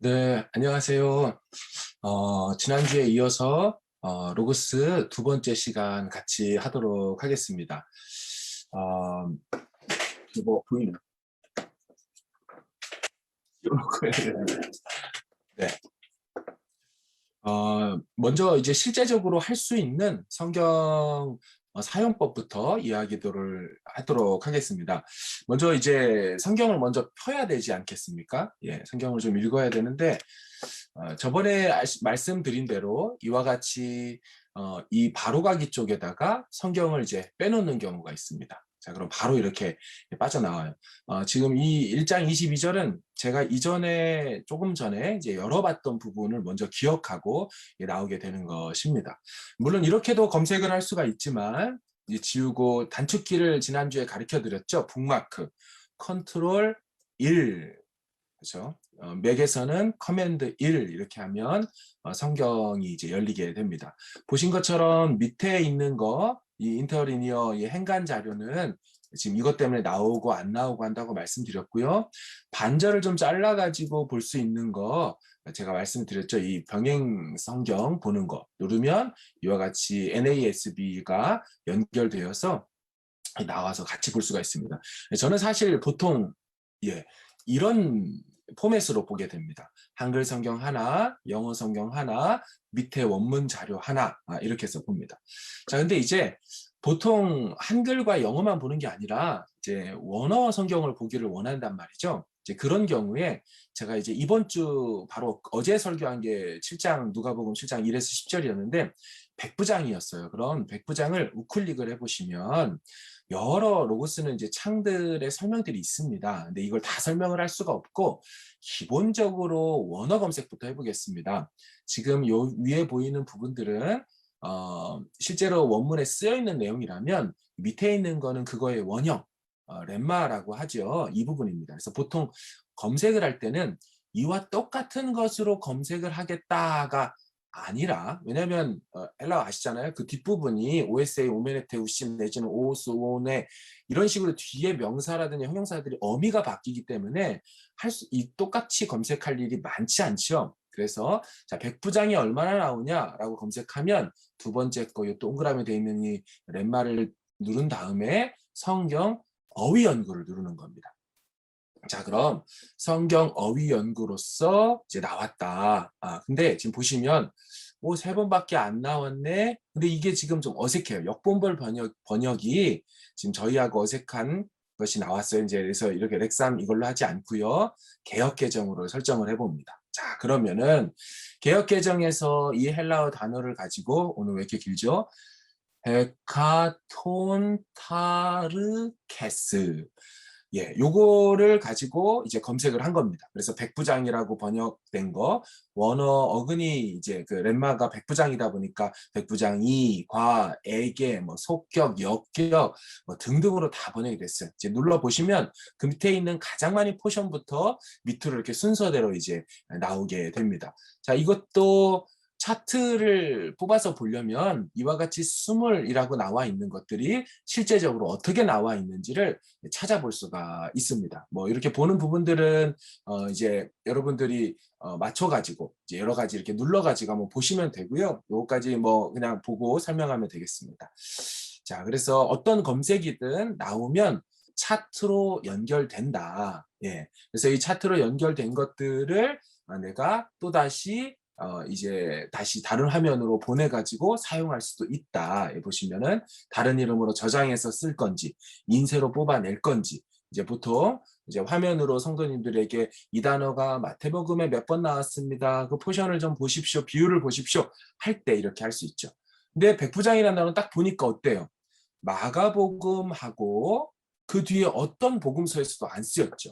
네, 안녕하세요. 지난주에 이어서 로고스 두 번째 시간 같이 하도록 하겠습니다. 어, 뭐 보이나? 띄워놓고 해야 되는데. 네. 먼저 이제 실제적으로 할 수 있는 성경 사용법부터 이야기들을 하도록 하겠습니다. 먼저 이제 성경을 먼저 펴야 되지 않겠습니까? 예, 성경을 좀 읽어야 되는데 저번에 말씀드린 대로 이와 같이 이 바로가기 쪽에다가 성경을 이제 빼놓는 경우가 있습니다. 자, 그럼 바로 이렇게 빠져나와요. 지금 이 1장 22절은 제가 이전에 조금 전에 이제 열어봤던 부분을 먼저 기억하고 나오게 되는 것입니다. 물론 이렇게도 검색을 할 수가 있지만 이제 지우고 단축키를 지난주에 가르쳐 드렸죠. 북마크 컨트롤 1, 그렇죠? 맥에서는 커맨드 1 이렇게 하면 성경이 이제 열리게 됩니다. 보신 것처럼 밑에 있는 거, 이 인터리니어 이 행간 자료는 지금 이것 때문에 나오고 안 나오고 한다고 말씀드렸고요. 반절을 좀 잘라가지고 볼 수 있는 거 제가 말씀드렸죠. 이 병행 성경 보는 거 누르면 이와 같이 NASB가 연결되어서 나와서 같이 볼 수가 있습니다. 저는 사실 보통 이런 포맷으로 보게 됩니다. 한글 성경 하나, 영어 성경 하나, 밑에 원문 자료 하나 이렇게 해서 봅니다. 자, 근데 이제 보통 한글과 영어만 보는 게 아니라 이제 원어 성경을 보기를 원한단 말이죠. 이제 그런 경우에 제가 이제 이번 주 바로 어제 설교한 게 7장 누가복음 7장 1에서 10절이었는데 백부장이었어요. 그럼 백부장을 우클릭을 해보시면 여러 로고스는 이제 창들의 설명들이 있습니다. 근데 이걸 다 설명을 할 수가 없고 기본적으로 원어 검색부터 해보겠습니다. 지금 요 위에 보이는 부분들은 실제로 원문에 쓰여 있는 내용이라면 밑에 있는 거는 그거의 원형, 렘마라고 하죠. 이 부분입니다. 그래서 보통 검색을 할 때는 이와 똑같은 것으로 검색을 하겠다가 아니라, 왜냐면 헬라어 아시잖아요. 그 뒷부분이 OSA, 오메네테, 우심 내지는 오스, 오네 이런 식으로 뒤에 명사라든지 형용사들이 어미가 바뀌기 때문에 똑같이 검색할 일이 많지 않죠. 그래서 자, 백부장이 얼마나 나오냐라고 검색하면 두 번째 거 이 동그라미 되어 있는 이 렛마를 누른 다음에 성경 어휘 연구를 누르는 겁니다. 자, 그럼 성경 어휘 연구로서 이제 나왔다. 근데 지금 보시면 뭐 3번밖에 안 나왔네. 근데 이게 지금 좀 어색해요. 역본벌 번역이 지금 저희하고 어색한 것이 나왔어요. 이제 그래서 이렇게 렉삼 이걸로 하지 않고요. 개역 개정으로 설정을 해봅니다. 자, 그러면은 개역 개정에서 이 헬라어 단어를 가지고 오늘 왜 이렇게 길죠? 헤카톤타르케스. 예, 요거를 가지고 이제 검색을 한 겁니다. 그래서 백부장이라고 번역된 거, 원어 어근이 이제 그 렘마가 백부장이다 보니까 백부장이, 과, 에게, 뭐 속격, 역격 뭐 등등으로 다 번역이 됐어요. 이제 눌러 보시면 그 밑에 있는 가장 많이 포션부터 밑으로 이렇게 순서대로 이제 나오게 됩니다. 자, 이것도 차트를 뽑아서 보려면 이와 같이 스물이라고 나와 있는 것들이 실제적으로 어떻게 나와 있는지를 찾아볼 수가 있습니다. 뭐 이렇게 보는 부분들은 이제 여러분들이 맞춰가지고 이제 여러 가지 이렇게 눌러가지고 한번 보시면 되고요. 요거까지 뭐 그냥 보고 설명하면 되겠습니다. 자, 그래서 어떤 검색이든 나오면 차트로 연결된다. 예. 그래서 이 차트로 연결된 것들을 내가 또다시 이제 다시 다른 화면으로 보내가지고 사용할 수도 있다. 보시면은 다른 이름으로 저장해서 쓸 건지, 인쇄로 뽑아낼 건지, 이제 보통 이제 화면으로 성도님들에게 이 단어가 마태복음에 몇 번 나왔습니다. 그 포션을 좀 보십시오. 비율을 보십시오. 할 때 이렇게 할 수 있죠. 근데 백부장이라는 단어는 딱 보니까 어때요? 마가복음하고 그 뒤에 어떤 복음서에서도 안 쓰였죠.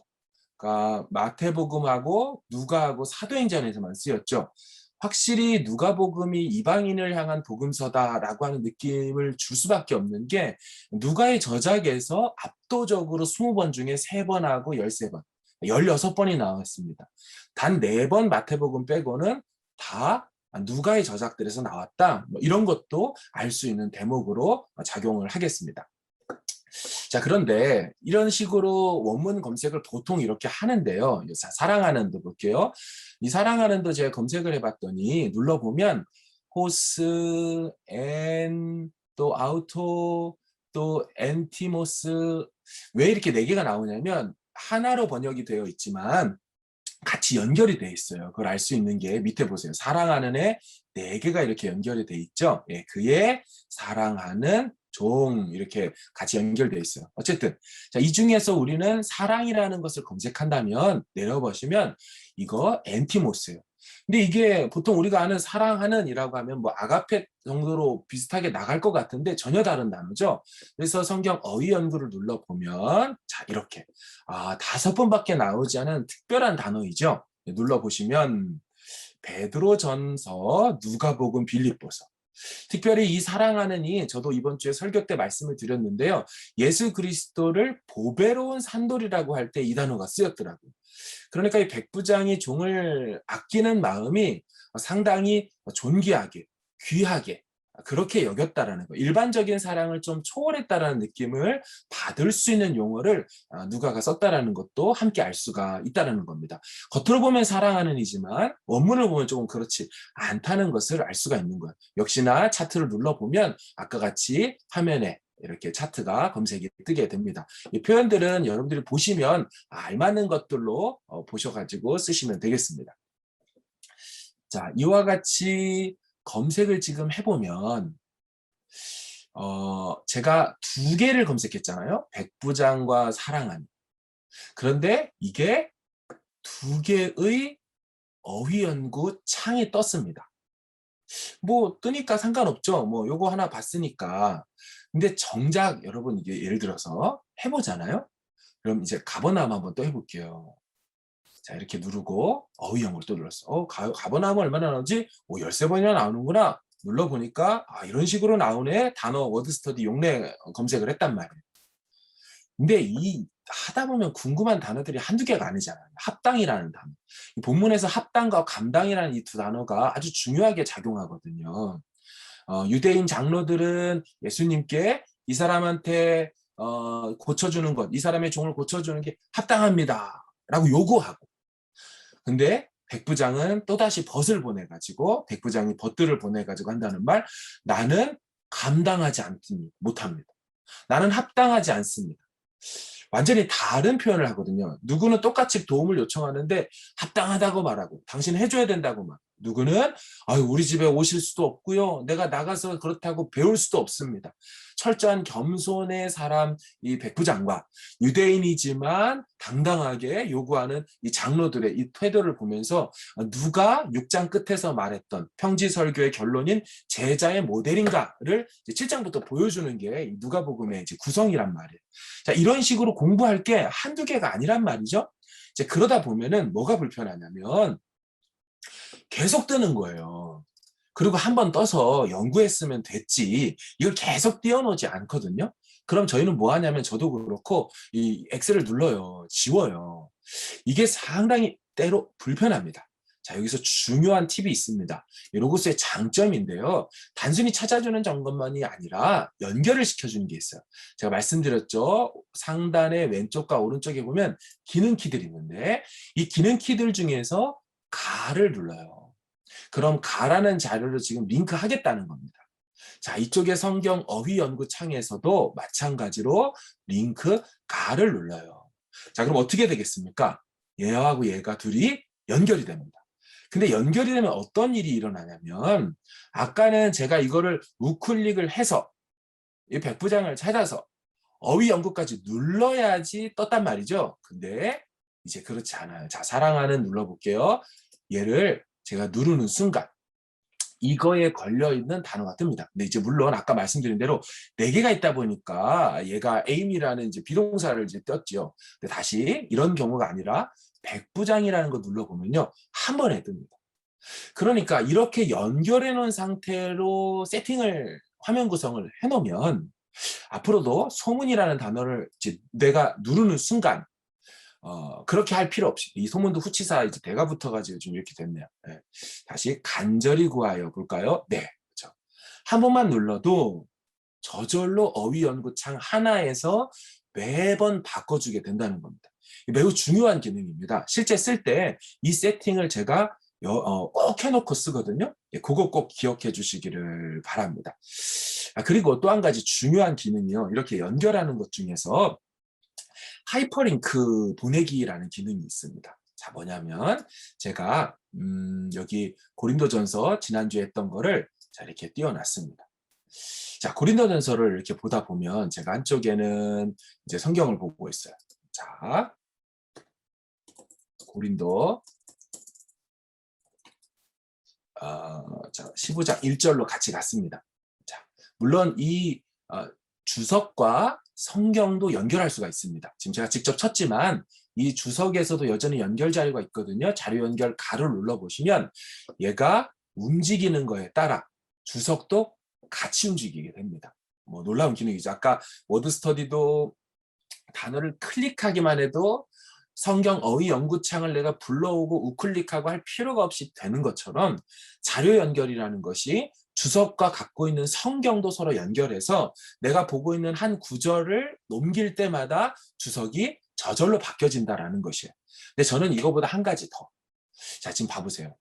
그러니까 마태복음하고 누가하고 사도행전에서만 쓰였죠. 확실히 누가복음이 이방인을 향한 복음서다라고 하는 느낌을 줄 수밖에 없는 게 누가의 저작에서 압도적으로 20번 중에 3번하고 13번, 16번이 나왔습니다. 단 4번 마태복음 빼고는 다 누가의 저작들에서 나왔다. 뭐 이런 것도 알 수 있는 대목으로 작용을 하겠습니다. 자, 그런데 이런 식으로 원문 검색을 보통 이렇게 하는데요. 사랑하는도 볼게요. 이 사랑하는도 제가 검색을 해봤더니 눌러보면 호스, 엔, 또 아우토, 또 엔티모스, 왜 이렇게 네 개가 나오냐면 하나로 번역이 되어 있지만 같이 연결이 돼 있어요. 그걸 알 수 있는 게 밑에 보세요. 사랑하는 애 네 개가 이렇게 연결이 돼 있죠. 예, 그의 사랑하는 종 이렇게 같이 연결돼 있어요. 어쨌든 자, 이 중에서 우리는 사랑이라는 것을 검색한다면 내려보시면 이거 엔티모스예요. 근데 이게 보통 우리가 아는 사랑하는 이라고 하면 뭐 아가페 정도로 비슷하게 나갈 것 같은데 전혀 다른 단어죠. 그래서 성경 어휘 연구를 눌러보면 자, 이렇게 5번밖에 나오지 않은 특별한 단어이죠. 눌러보시면 베드로전서, 누가복음, 빌립보서. 특별히 이 사랑하는이 저도 이번 주에 설교 때 말씀을 드렸는데요. 예수 그리스도를 보배로운 산돌이라고 할 때 이 단어가 쓰였더라고요. 그러니까 이 백부장이 종을 아끼는 마음이 상당히 존귀하게, 귀하게 그렇게 여겼다라는 거. 일반적인 사랑을 좀 초월했다라는 느낌을 받을 수 있는 용어를 누가가 썼다라는 것도 함께 알 수가 있다라는 겁니다. 겉으로 보면 사랑하는 이지만 원문을 보면 조금 그렇지 않다는 것을 알 수가 있는 거예요. 역시나 차트를 눌러보면 아까 같이 화면에 이렇게 차트가 검색이 뜨게 됩니다. 이 표현들은 여러분들이 보시면 알맞는 것들로 보셔가지고 쓰시면 되겠습니다. 자, 이와 같이 검색을 지금 해보면 제가 두 개를 검색했잖아요. 백부장과 사랑하는. 그런데 이게 두 개의 어휘연구 창이 떴습니다. 뭐 뜨니까 상관없죠. 뭐 요거 하나 봤으니까. 근데 정작 여러분 이게 예를 들어서 해보잖아요. 그럼 이제 가버나움 한번 또 해볼게요. 자, 이렇게 누르고 어휘연구를 또 눌렀어. 가버나움 얼마나 나오지? 13번이나 나오는구나. 눌러보니까 이런 식으로 나오네. 단어 워드스터디 용례 검색을 했단 말이에요. 근데 이 하다 보면 궁금한 단어들이 한두 개가 아니잖아요. 합당이라는 단어. 이 본문에서 합당과 감당이라는 이 두 단어가 아주 중요하게 작용하거든요. 유대인 장로들은 예수님께 이 사람한테 고쳐주는 것, 이 사람의 종을 고쳐주는 게 합당합니다. 라고 요구하고. 근데 백부장은 또다시 벗을 보내가지고 백부장이 벗들을 보내가지고 한다는 말, 나는 감당하지 못합니다. 나는 합당하지 않습니다. 완전히 다른 표현을 하거든요. 누구는 똑같이 도움을 요청하는데 합당하다고 말하고 당신 해줘야 된다고 말. 누구는 우리 집에 오실 수도 없고요. 내가 나가서 그렇다고 배울 수도 없습니다. 철저한 겸손의 사람 이 백부장과 유대인이지만 당당하게 요구하는 이 장로들의 이 태도를 보면서 누가 6장 끝에서 말했던 평지설교의 결론인 제자의 모델인가를 7장부터 보여주는 게 누가복음의 이제 구성이란 말이에요. 자, 이런 식으로 공부할 게 한두 개가 아니란 말이죠. 이제 그러다 보면은 뭐가 불편하냐면 계속 뜨는 거예요. 그리고 한번 떠서 연구했으면 됐지. 이걸 계속 띄워놓지 않거든요. 그럼 저희는 뭐 하냐면 저도 그렇고 이 엑셀을 눌러요. 지워요. 이게 상당히 때로 불편합니다. 자, 여기서 중요한 팁이 있습니다. 로고스의 장점인데요. 단순히 찾아주는 점만이 아니라 연결을 시켜주는 게 있어요. 제가 말씀드렸죠. 상단의 왼쪽과 오른쪽에 보면 기능 키들이 있는데 이 기능 키들 중에서 가를 눌러요. 그럼 가라는 자료를 지금 링크하겠다는 겁니다. 자, 이쪽에 성경 어휘 연구 창에서도 마찬가지로 링크 가를 눌러요. 자, 그럼 어떻게 되겠습니까? 얘하고 얘가 둘이 연결이 됩니다. 근데 연결이 되면 어떤 일이 일어나냐면 아까는 제가 이거를 우클릭을 해서 이 백부장을 찾아서 어휘 연구까지 눌러야지 떴단 말이죠. 근데 이제 그렇지 않아요. 자, 사랑하는 눌러볼게요. 얘를 제가 누르는 순간 이거에 걸려있는 단어가 뜹니다. 근데 이제 물론 아까 말씀드린 대로 4개가 있다 보니까 얘가 aim이라는 이제 비동사를 이제 떴죠. 근데 다시 이런 경우가 아니라 백부장이라는 거 눌러보면요. 한 번에 뜹니다. 그러니까 이렇게 연결해 놓은 상태로 세팅을 화면 구성을 해 놓으면 앞으로도 소문이라는 단어를 이제 내가 누르는 순간 그렇게 할 필요 없이 이 소문도 후치사 이제 대가 붙어가지고 지금 이렇게 됐네요. 네. 다시 간절히 구하여 볼까요? 네, 그렇죠. 한 번만 눌러도 저절로 어휘 연구창 하나에서 매번 바꿔주게 된다는 겁니다. 매우 중요한 기능입니다. 실제 쓸 때 이 세팅을 제가 꼭 해놓고 쓰거든요. 그거 꼭 기억해 주시기를 바랍니다. 그리고 또 한 가지 중요한 기능이요. 이렇게 연결하는 것 중에서 하이퍼링크 보내기라는 기능이 있습니다. 자, 뭐냐면 제가 여기 고린도전서 지난주에 했던 거를 자, 이렇게 띄워놨습니다. 자, 고린도전서를 이렇게 보다 보면 제가 한쪽에는 이제 성경을 보고 있어요. 자, 고린도 15장 1절로 같이 갔습니다. 자, 물론 이 주석과 성경도 연결할 수가 있습니다. 지금 제가 직접 쳤지만 이 주석에서도 여전히 연결 자료가 있거든요. 자료 연결 가를 눌러보시면 얘가 움직이는 거에 따라 주석도 같이 움직이게 됩니다. 뭐 놀라운 기능이죠. 아까 워드 스터디도 단어를 클릭하기만 해도 성경 어휘 연구창을 내가 불러오고 우클릭하고 할 필요가 없이 되는 것처럼 자료 연결이라는 것이 주석과 갖고 있는 성경도 서로 연결해서 내가 보고 있는 한 구절을 넘길 때마다 주석이 저절로 바뀌어진다라는 것이에요. 근데 저는 이거보다 한 가지 더. 자, 지금 봐보세요.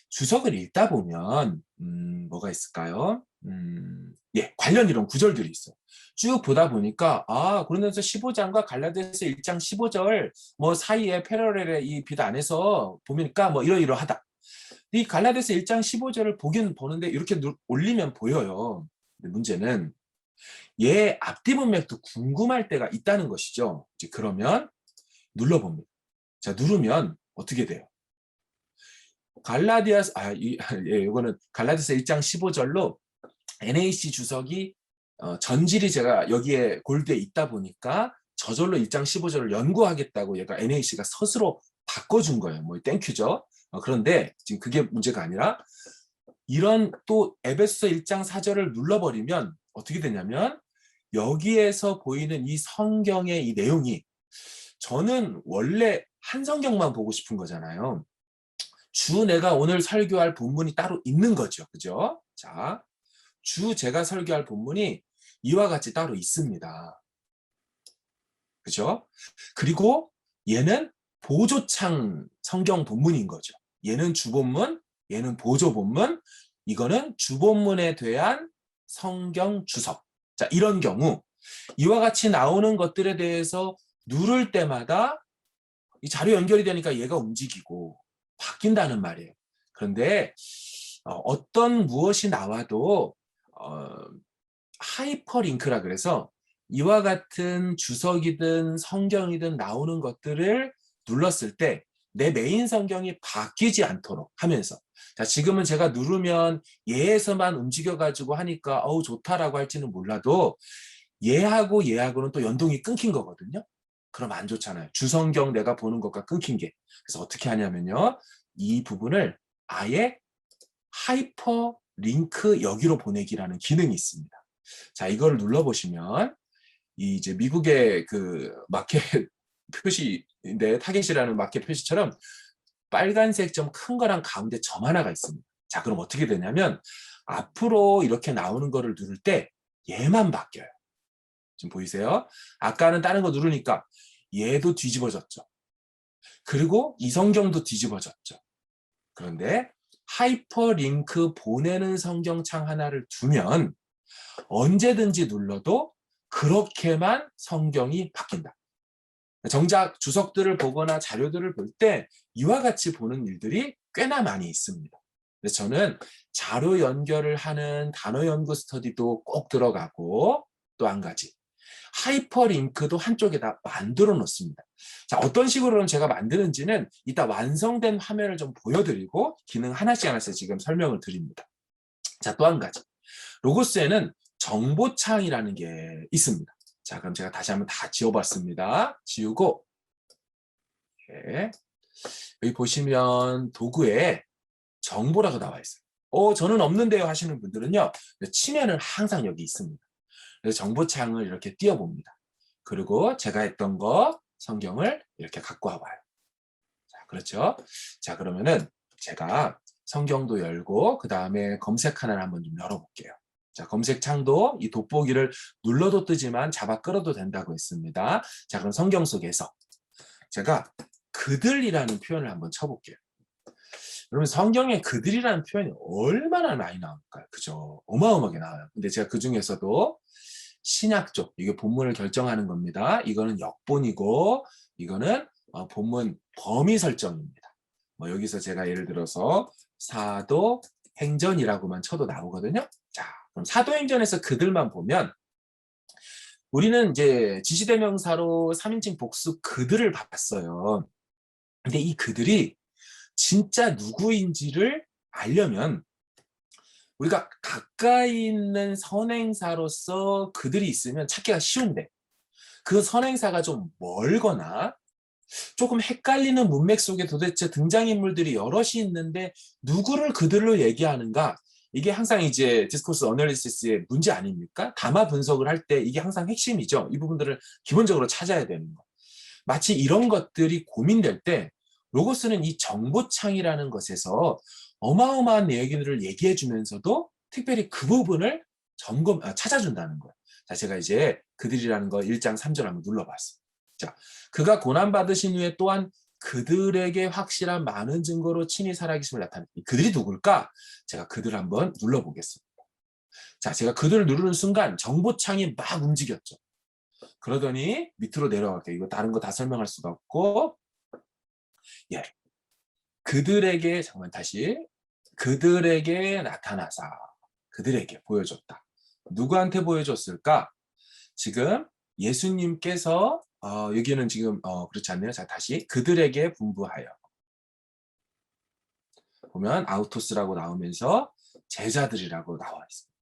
주석을 읽다 보면 뭐가 있을까요? 예, 관련 이런 구절들이 있어요. 쭉 보다 보니까 고린도전서 15장과 갈라디아서 1장 15절 뭐 사이에 패러렐의 이 빛 안에서 보니까 뭐 이러이러하다. 이 갈라디아서 1장 15절을 보긴 보는데 이렇게 올리면 보여요. 근데 문제는 얘 앞뒤 문맥도 궁금할 때가 있다는 것이죠. 이제 그러면 눌러봅니다. 자, 누르면 어떻게 돼요? 갈라디아서 이거는 갈라디아서 1장 15절로 NAC 주석이 전질이 제가 여기에 골드에 있다 보니까 저절로 1장 15절을 연구하겠다고 얘가 NAC가 스스로 바꿔준 거예요. 뭐 땡큐죠. 그런데 지금 그게 문제가 아니라 이런 또 에베소서 1장 4절을 눌러버리면 어떻게 되냐면 여기에서 보이는 이 성경의 이 내용이 저는 원래 한 성경만 보고 싶은 거잖아요. 내가 오늘 설교할 본문이 따로 있는 거죠. 그죠? 자, 제가 설교할 본문이 이와 같이 따로 있습니다. 그죠? 그리고 얘는 보조창 성경 본문인 거죠. 얘는 주본문, 얘는 보조 본문, 이거는 주본문에 대한 성경 주석. 자, 이런 경우 이와 같이 나오는 것들에 대해서 누를 때마다 이 자료 연결이 되니까 얘가 움직이고 바뀐다는 말이에요. 그런데 어떤 무엇이 나와도 하이퍼링크라 그래서 이와 같은 주석이든 성경이든 나오는 것들을 눌렀을 때 내 메인 성경이 바뀌지 않도록 하면서 자, 지금은 제가 누르면 얘에서만 움직여가지고 하니까 좋다라고 할지는 몰라도 얘하고는 또 연동이 끊긴 거거든요. 그럼 안 좋잖아요. 주성경 내가 보는 것과 끊긴 게. 그래서 어떻게 하냐면요. 이 부분을 아예 하이퍼 링크 여기로 보내기라는 기능이 있습니다. 자, 이걸 눌러보시면 이제 미국의 그 마켓 표시인데 타겟이라는 마켓 표시처럼 빨간색 점 큰 거랑 가운데 점 하나가 있습니다. 자, 그럼 어떻게 되냐면 앞으로 이렇게 나오는 거를 누를 때 얘만 바뀌어요. 지금 보이세요? 아까는 다른 거 누르니까 얘도 뒤집어졌죠. 그리고 이 성경도 뒤집어졌죠. 그런데 하이퍼링크 보내는 성경창 하나를 두면 언제든지 눌러도 그렇게만 성경이 바뀐다. 정작 주석들을 보거나 자료들을 볼 때 이와 같이 보는 일들이 꽤나 많이 있습니다. 그래서 저는 자료 연결을 하는 단어 연구 스터디도 꼭 들어가고 또 한 가지 하이퍼링크도 한쪽에다 만들어 놓습니다. 자, 어떤 식으로는 제가 만드는지는 이따 완성된 화면을 좀 보여드리고 기능 하나씩 지금 설명을 드립니다. 자, 또 한 가지 로고스에는 정보창이라는 게 있습니다. 자, 그럼 제가 다시 한번 다 지워봤습니다. 지우고 네. 여기 보시면 도구에 정보라고 나와 있어요. 저는 없는데요 하시는 분들은요. 치면은 항상 여기 있습니다. 그래서 정보창을 이렇게 띄워봅니다. 그리고 제가 했던 거 성경을 이렇게 갖고 와봐요. 자, 그렇죠? 자, 그러면은 제가 성경도 열고 그 다음에 검색 하나를 한번 좀 열어볼게요. 자, 검색창도 이 돋보기를 눌러도 뜨지만 잡아 끌어도 된다고 했습니다. 자, 그럼 성경 속에서 제가 그들이라는 표현을 한번 쳐볼게요. 여러분, 성경에 그들이라는 표현이 얼마나 많이 나올까요? 그죠? 어마어마하게 나와요. 근데 제가 그 중에서도 신약 쪽, 이게 본문을 결정하는 겁니다. 이거는 역본이고, 이거는 본문 범위 설정입니다. 뭐 여기서 제가 예를 들어서 사도행전이라고만 쳐도 나오거든요. 자, 그럼 사도행전에서 그들만 보면 우리는 이제 지시대명사로 3인칭 복수 그들을 봤어요. 근데 이 그들이 진짜 누구인지를 알려면 우리가 가까이 있는 선행사로서 그들이 있으면 찾기가 쉬운데 그 선행사가 좀 멀거나 조금 헷갈리는 문맥 속에 도대체 등장인물들이 여럿이 있는데 누구를 그들로 얘기하는가? 이게 항상 이제 디스코스 어널리시스의 문제 아닙니까? 담화 분석을 할 때 이게 항상 핵심이죠. 이 부분들을 기본적으로 찾아야 되는 거. 마치 이런 것들이 고민될 때 로고스는 이 정보창이라는 것에서 어마어마한 얘기들을 얘기해 주면서도 특별히 그 부분을 찾아준다는 거예요. 자, 제가 이제 그들이라는 거 1장 3절 한번 눌러봤어요. 자, 그가 고난받으신 후에 또한 그들에게 확실한 많은 증거로 친히 살아계심을 나타냅니다. 그들이 누굴까? 제가 그들을 한번 눌러보겠습니다. 자, 제가 그들을 누르는 순간 정보창이 막 움직였죠. 그러더니 밑으로 내려갈게요. 이거 다른 거 다 설명할 수가 없고, 예, 그들에게 잠깐만 다시 그들에게 나타나사 그들에게 보여줬다. 누구한테 보여줬을까? 지금 예수님께서 여기는 지금 그렇지 않네요. 자, 다시 그들에게 분부하여 보면 아우토스라고 나오면서 제자들이라고 나와 있습니다.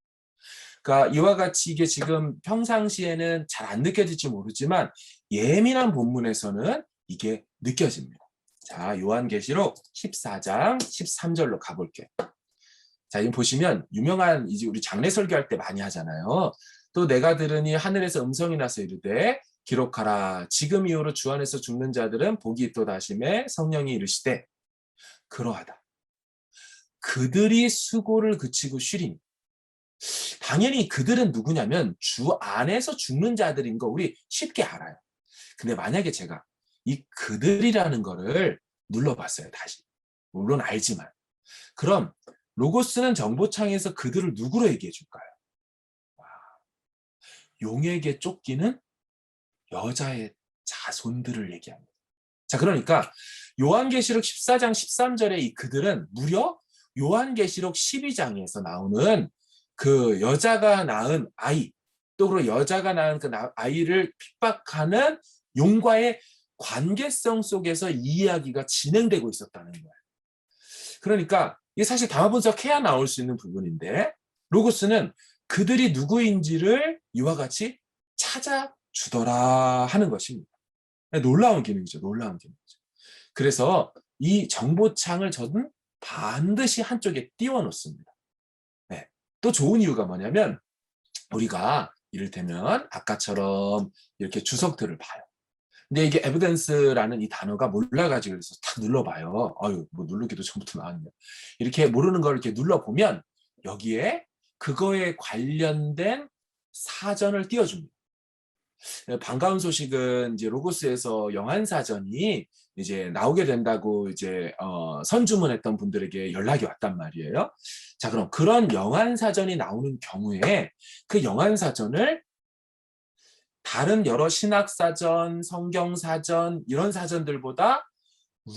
그러니까 이와 같이 이게 지금 평상시에는 잘 안 느껴질지 모르지만 예민한 본문에서는 이게 느껴집니다. 자, 요한계시록 14장 13절로 가볼게요. 자, 지금 보시면 유명한 이제 우리 장례 설교할 때 많이 하잖아요. 또 내가 들으니 하늘에서 음성이 나서 이르되 기록하라. 지금 이후로 주 안에서 죽는 자들은 복이 있도다 하시매 성령이 이르시되 그러하다. 그들이 수고를 그치고 쉬리니. 당연히 그들은 누구냐면 주 안에서 죽는 자들인 거 우리 쉽게 알아요. 근데 만약에 제가 이 그들이라는 거를 눌러봤어요, 다시. 물론 알지만. 그럼 로고스는 정보창에서 그들을 누구로 얘기해 줄까요? 용에게 쫓기는 여자의 자손들을 얘기합니다. 자, 그러니까 요한계시록 14장 13절에 이 그들은 무려 요한계시록 12장에서 나오는 그 여자가 낳은 아이, 또 그리고 여자가 낳은 그 아이를 핍박하는 용과의 관계성 속에서 이 이야기가 진행되고 있었다는 거예요. 그러니까 이게 사실 담화 분석해야 나올 수 있는 부분인데 로고스는 그들이 누구인지를 이와 같이 찾아주더라 하는 것입니다. 놀라운 기능이죠. 놀라운 기능이죠. 그래서 이 정보창을 저는 반드시 한쪽에 띄워놓습니다. 네. 또 좋은 이유가 뭐냐면 우리가 이를테면 아까처럼 이렇게 주석들을 봐요. 근데 이게 에비던스라는 이 단어가 몰라가지고 그래서 탁 눌러봐요. 아유, 뭐 누르기도 전부터 나왔네요. 이렇게 모르는 걸 이렇게 눌러보면 여기에 그거에 관련된 사전을 띄워줍니다. 반가운 소식은 이제 로고스에서 영안사전이 이제 나오게 된다고 이제 선주문했던 분들에게 연락이 왔단 말이에요. 자, 그럼 그런 영안사전이 나오는 경우에 그 영안사전을 다른 여러 신학사전, 성경사전 이런 사전들보다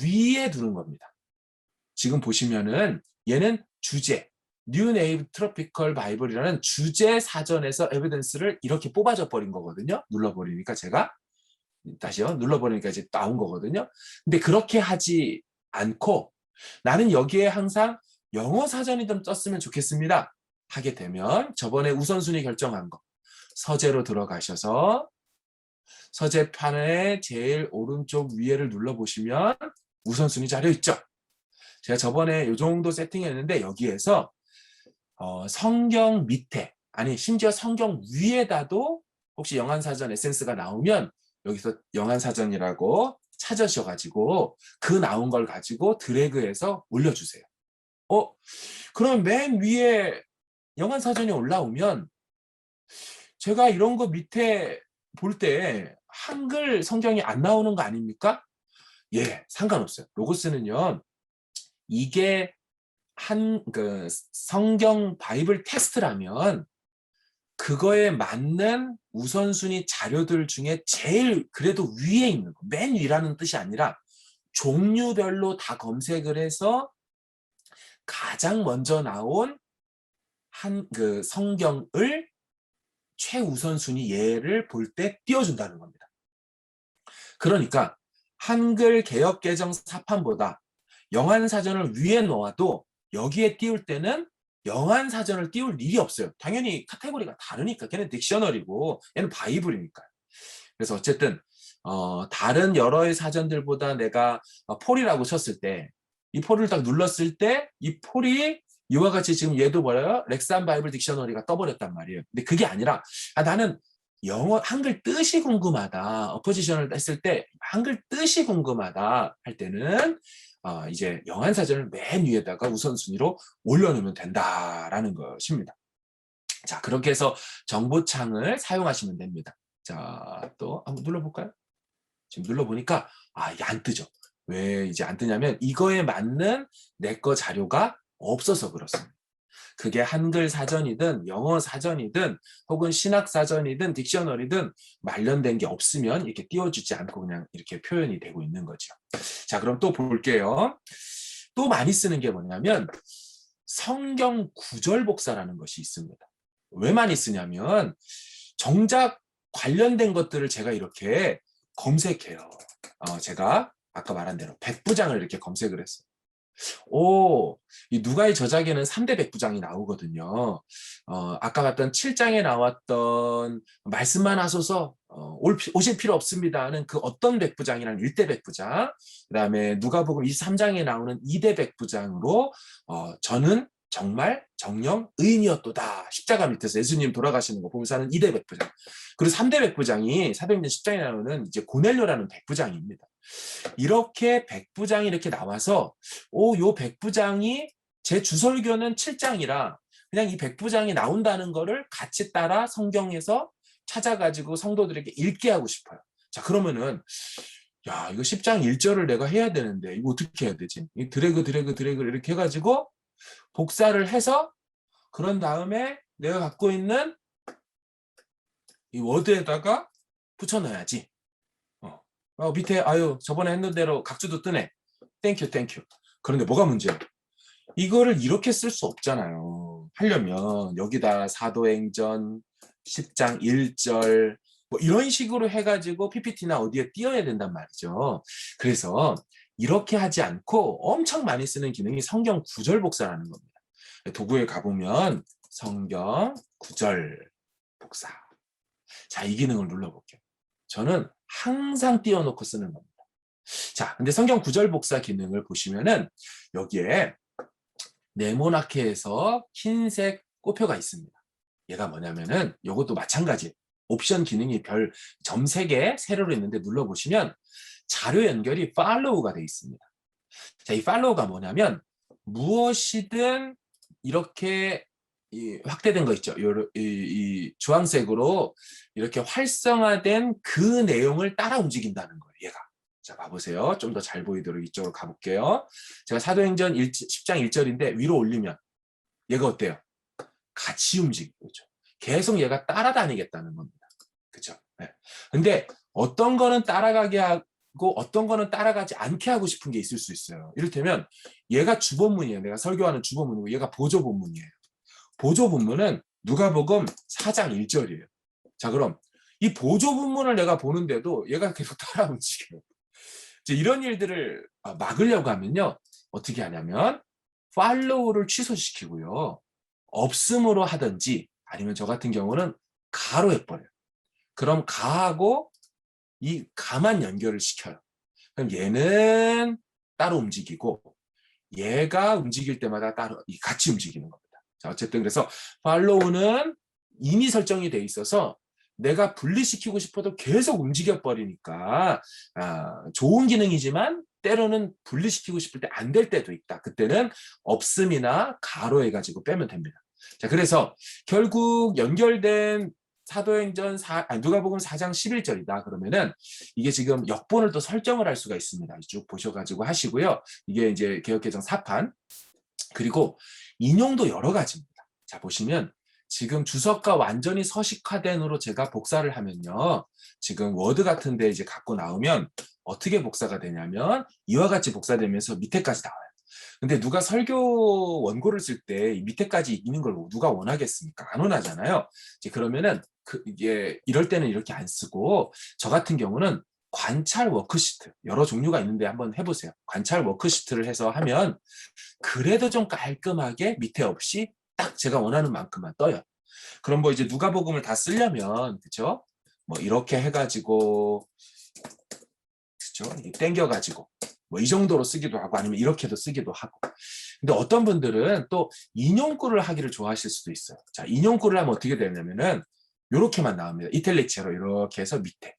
위에 두는 겁니다. 지금 보시면은 얘는 주제, New Naive Tropical Bible이라는 주제 사전에서 에비던스를 이렇게 뽑아져 버린 거거든요. 눌러버리니까 제가 다시요. 눌러버리니까 이제 나온 거거든요. 근데 그렇게 하지 않고 나는 여기에 항상 영어 사전이 좀 떴으면 좋겠습니다. 하게 되면 저번에 우선순위 결정한 거 서재로 들어가셔서 서재판의 제일 오른쪽 위에를 눌러보시면 우선순위 자료 있죠. 제가 저번에 이 정도 세팅했는데 여기에서 성경 밑에 아니 심지어 성경 위에다도 혹시 영안사전 에센스가 나오면 여기서 영안사전이라고 찾으셔가지고 그 나온 걸 가지고 드래그해서 올려주세요. 그럼 맨 위에 영한 사전이 올라오면 제가 이런 거 밑에 볼 때 한글 성경이 안 나오는 거 아닙니까? 예, 상관없어요. 로고스는요, 이게 그 성경 바이블 텍스트라면 그거에 맞는 우선순위 자료들 중에 제일 그래도 위에 있는 거, 맨 위라는 뜻이 아니라 종류별로 다 검색을 해서 가장 먼저 나온 그 성경을 최우선순위 예를 볼 때 띄워준다는 겁니다. 그러니까 한글 개역 개정 사판보다 영한 사전을 위에 놓아도 여기에 띄울 때는 영한 사전을 띄울 일이 없어요. 당연히 카테고리가 다르니까. 걔는 딕셔너리고 얘는 바이블이니까. 그래서 어쨌든 다른 여러의 사전들보다 내가 폴이라고 쳤을 때 이 폴을 딱 눌렀을 때 이 폴이 이와 같이 지금 얘도 뭐예요? 렉산 바이블 딕셔너리가 떠버렸단 말이에요. 근데 그게 아니라 나는 영어 한글 뜻이 궁금하다. 어포지션을 했을 때 한글 뜻이 궁금하다 할 때는 이제 영한 사전을 맨 위에다가 우선순위로 올려놓으면 된다라는 것입니다. 자, 그렇게 해서 정보창을 사용하시면 됩니다. 자, 또 한번 눌러볼까요? 지금 눌러보니까 이게 안 뜨죠. 왜 이제 안 뜨냐면 이거에 맞는 내 거 자료가 없어서 그렇습니다. 그게 한글 사전이든 영어 사전이든 혹은 신학 사전이든 딕셔너리든 관련된 게 없으면 이렇게 띄워주지 않고 그냥 이렇게 표현이 되고 있는 거죠. 자, 그럼 또 볼게요. 또 많이 쓰는 게 뭐냐면 성경 구절 복사라는 것이 있습니다. 왜 많이 쓰냐면 정작 관련된 것들을 제가 이렇게 검색해요. 제가 아까 말한 대로 백부장을 이렇게 검색을 했어요. 이 누가의 저작에는 3대 백부장이 나오거든요. 아까 갔던 7장에 나왔던 말씀만 하소서 오실 필요 없습니다 하는 그 어떤 백부장이라는 1대 백부장, 그 다음에 누가복음 23장에 나오는 2대 백부장으로 저는 정말 정령 의인이었도다. 십자가 밑에서 예수님 돌아가시는 거 보면서 하는 2대 백부장. 그리고 3대 백부장이 사도행전 10장에 나오는 이제 고넬료라는 백부장입니다. 이렇게 백부장이 이렇게 나와서 요 백부장이 제 주설교는 7장이라 그냥 이 백부장이 나온다는 거를 같이 따라 성경에서 찾아가지고 성도들에게 읽게 하고 싶어요. 자, 그러면은 야, 이거 10장 1절을 내가 해야 되는데 이거 어떻게 해야 되지? 이 드래그 이렇게 해가지고 복사를 해서 그런 다음에 내가 갖고 있는 이 워드에다가 붙여넣어야지. 밑에 저번에 했는 대로 각주도 뜨네. 땡큐. 그런데 뭐가 문제야? 이거를 이렇게 쓸 수 없잖아요. 하려면 여기다 사도행전 10장 1절 뭐 이런 식으로 해가지고 PPT나 어디에 띄워야 된단 말이죠. 그래서 이렇게 하지 않고 엄청 많이 쓰는 기능이 성경 구절 복사라는 겁니다. 도구에 가보면 성경 구절 복사. 자, 이 기능을 눌러볼게요. 저는 항상 띄워놓고 쓰는 겁니다. 자, 근데 성경 구절 복사 기능을 보시면은 여기에 네모나케에서 흰색 꼬표가 있습니다. 얘가 뭐냐면은 이것도 마찬가지. 옵션 기능이 별 점 3개 세로로 있는데 눌러보시면 자료 연결이 팔로우가 되어 있습니다. 자, 이 팔로우가 뭐냐면 무엇이든 이렇게 확대된 거 있죠. 이 주황색으로 이렇게 활성화된 그 내용을 따라 움직인다는 거예요. 얘가. 자, 봐보세요. 좀 더 잘 보이도록 이쪽으로 가볼게요. 제가 사도행전 10장 1절인데 위로 올리면 얘가 어때요? 같이 움직이고 있죠. 계속 얘가 따라다니겠다는 겁니다. 그죠? 네. 근데 어떤 거는 따라가게 하고 어떤 거는 따라가지 않게 하고 싶은 게 있을 수 있어요. 이를테면 얘가 주본문이에요. 내가 설교하는 주본문이고 얘가 보조본문이에요. 보조본문은 누가복음 4장 1절이에요. 자, 그럼 이 보조본문을 내가 보는데도 얘가 계속 따라 움직여요. 이제 이런 일들을 막으려고 하면요. 어떻게 하냐면 팔로우를 취소시키고요. 없음으로 하든지 아니면 저 같은 경우는 가로 해버려요. 그럼 가하고 이 가만 연결을 시켜요. 그럼 얘는 따로 움직이고 얘가 움직일 때마다 따로 같이 움직이는 겁니다. 자, 어쨌든 그래서 팔로우는 이미 설정이 돼 있어서 내가 분리시키고 싶어도 계속 움직여 버리니까 좋은 기능이지만 때로는 분리시키고 싶을 때 안 될 때도 있다. 그때는 없음이나 가로 해가지고 빼면 됩니다. 자, 그래서 결국 연결된 사도행전 누가복음 4장 11절이다. 그러면은 이게 지금 역본을 또 설정을 할 수가 있습니다. 쭉 보셔가지고 하시고요. 이게 이제 개역개정 4판. 그리고 인용도 여러 가지입니다. 자, 보시면 지금 주석과 완전히 서식화된으로 제가 복사를 하면요. 지금 워드 같은 데 이제 갖고 나오면 어떻게 복사가 되냐면 이와 같이 복사되면서 밑에까지 나와요. 근데 누가 설교 원고를 쓸 때 밑에까지 있는 걸 누가 원하겠습니까? 안 원하잖아요. 이제 그러면은 이게 이럴 때는 이렇게 안 쓰고 저 같은 경우는 관찰 워크시트 여러 종류가 있는데 한번 해보세요. 관찰 워크시트를 해서 하면 그래도 좀 깔끔하게 밑에 없이 딱 제가 원하는 만큼만 떠요. 그럼 뭐 이제 누가복음을 다 쓰려면 그죠? 뭐 이렇게 해가지고 그죠? 땡겨가지고 뭐 이 정도로 쓰기도 하고 아니면 이렇게도 쓰기도 하고. 근데 어떤 분들은 또 인용구를 하기를 좋아하실 수도 있어요. 자, 인용구를 하면 어떻게 되냐면은 요렇게만 나옵니다. 이탈릭체로 이렇게 해서 밑에.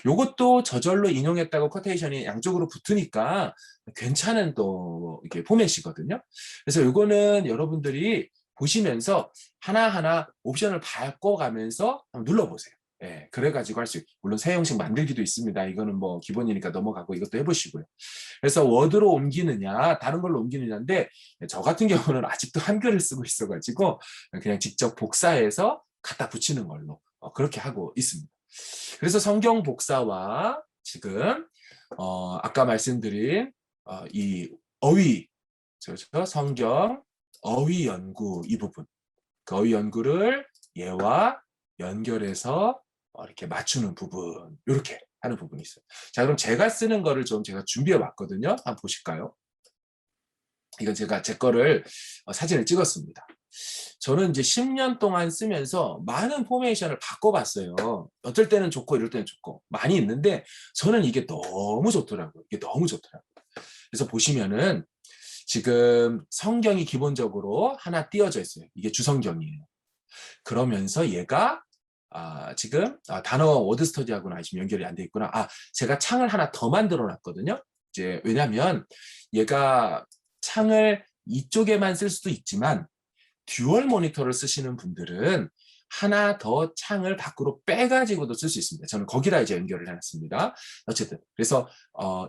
요것도 저절로 인용했다고 쿼테이션이 양쪽으로 붙으니까 괜찮은 또 이게 포맷이거든요. 그래서 요거는 여러분들이 보시면서 하나하나 옵션을 바꿔가면서 한번 눌러보세요. 예, 그래가지고 할 수 있고, 물론 새 형식 만들기도 있습니다. 이거는 뭐 기본이니까 넘어가고 이것도 해보시고요. 그래서 워드로 옮기느냐, 다른 걸로 옮기느냐인데, 저 같은 경우는 아직도 한글을 쓰고 있어가지고, 그냥 직접 복사해서 갖다 붙이는 걸로 그렇게 하고 있습니다. 그래서 성경 복사와 지금 아까 말씀드린 이 어휘, 그렇죠? 성경 어휘 연구 이 부분, 그 어휘 연구를 얘와 연결해서 이렇게 맞추는 부분, 이렇게 하는 부분이 있어요. 자, 그럼 제가 쓰는 거를 좀 제가 준비해 왔거든요. 한번 보실까요? 이건 제가 제 거를 사진을 찍었습니다. 저는 이제 10년 동안 쓰면서 많은 포메이션을 바꿔봤어요. 어떨 때는 좋고 이럴 때는 좋고 많이 있는데 저는 이게 너무 좋더라고요. 이게 너무 좋더라고요. 그래서 보시면은 지금 성경이 기본적으로 하나 띄어져 있어요. 이게 주성경이에요. 그러면서 얘가 지금 단어 워드 스터디하고는 지금 연결이 안 돼 있구나. 제가 창을 하나 더 만들어 놨거든요. 이제 왜냐하면 얘가 창을 이쪽에만 쓸 수도 있지만 듀얼 모니터를 쓰시는 분들은 하나 더 창을 밖으로 빼가지고도 쓸 수 있습니다. 저는 거기다 이제 연결을 해놨습니다. 어쨌든 그래서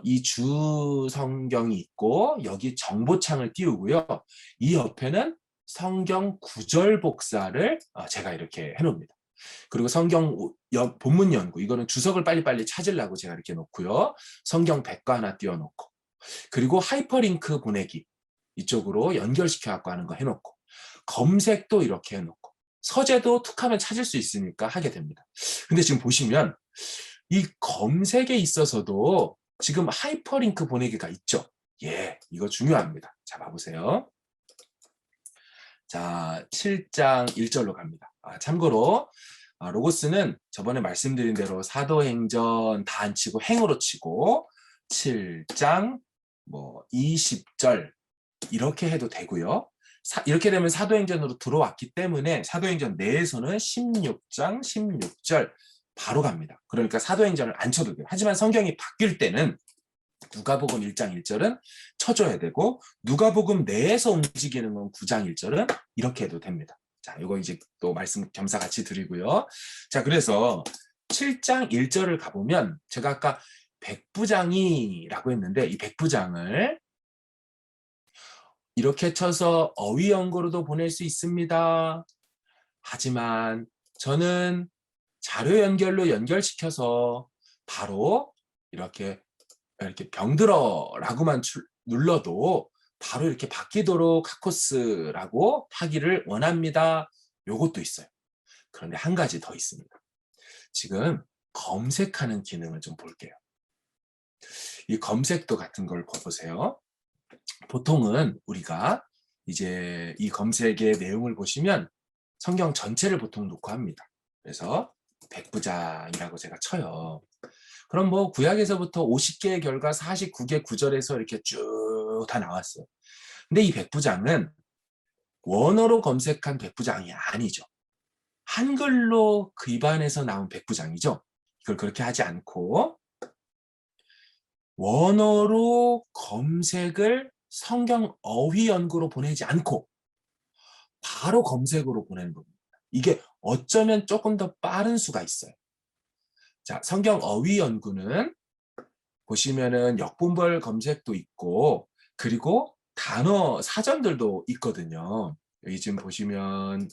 이 주 성경이 있고 여기 정보창을 띄우고요. 이 옆에는 성경 구절 복사를 제가 이렇게 해놓습니다. 그리고 성경 본문 연구 이거는 주석을 빨리빨리 찾으려고 제가 이렇게 놓고요. 성경 백과 하나 띄워놓고 그리고 하이퍼링크 보내기 이쪽으로 연결시켜 갖고 하는 거 해놓고 검색도 이렇게 해놓고 서재도 툭하면 찾을 수 있으니까 하게 됩니다. 근데 지금 보시면 이 검색에 있어서도 지금 하이퍼링크 보내기가 있죠. 예, 이거 중요합니다. 자, 봐보세요. 자, 7장 1절로 갑니다. 참고로 로고스는 저번에 말씀드린 대로 사도행전 다 안 치고 행으로 치고 7장 뭐 20절 이렇게 해도 되고요. 이렇게 되면 사도행전으로 들어왔기 때문에 사도행전 내에서는 16장 16절 바로 갑니다. 그러니까 사도행전을 안 쳐도 돼요. 하지만 성경이 바뀔 때는 누가복음 1장 1절은 쳐줘야 되고 누가복음 내에서 움직이는 건 9장 1절은 이렇게 해도 됩니다. 자, 이거 이제 또 말씀 겸사 같이 드리고요. 자, 그래서 7장 1절을 가보면 제가 아까 백부장이라고 했는데 이 백부장을 이렇게 쳐서 어휘 연구로도 보낼 수 있습니다. 하지만 저는 자료 연결로 연결시켜서 바로 이렇게 병들어라고만 눌러도 바로 이렇게 바뀌도록 카코스라고 하기를 원합니다. 요것도 있어요. 그런데 한 가지 더 있습니다. 지금 검색하는 기능을 좀 볼게요. 이 검색도 같은 걸 보세요. 보통은 우리가 이제 이 검색의 내용을 보시면 성경 전체를 보통 놓고 합니다. 그래서 백부장이라고 제가 쳐요. 그럼 뭐 구약에서부터 50개의 결과 49개 구절에서 이렇게 쭉 다 나왔어요. 근데 이 백부장은 원어로 검색한 백부장이 아니죠. 한글로 기반해서 나온 백부장이죠. 이걸 그렇게 하지 않고 원어로 검색을 성경 어휘 연구로 보내지 않고 바로 검색으로 보내는 겁니다. 이게 어쩌면 조금 더 빠른 수가 있어요. 자, 성경 어휘 연구는 보시면은 역본벌 검색도 있고, 그리고 단어 사전들도 있거든요. 여기 지금 보시면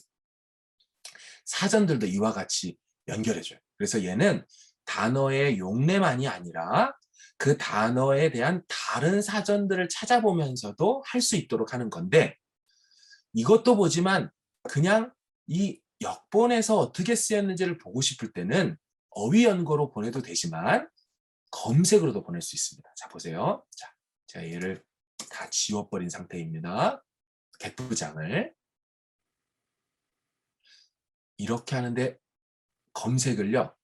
사전들도 이와 같이 연결해줘요. 그래서 얘는 단어의 용례만이 아니라 그 단어에 대한 다른 사전들을 찾아보면서도 할 수 있도록 하는 건데, 이것도 보지만 그냥 이 역본에서 어떻게 쓰였는지를 보고 싶을 때는 어휘 연구로 보내도 되지만 검색으로도 보낼 수 있습니다. 자, 보세요. 자, 제가 얘를 다 지워버린 상태입니다. 백부장을. 이렇게 하는데 검색을요,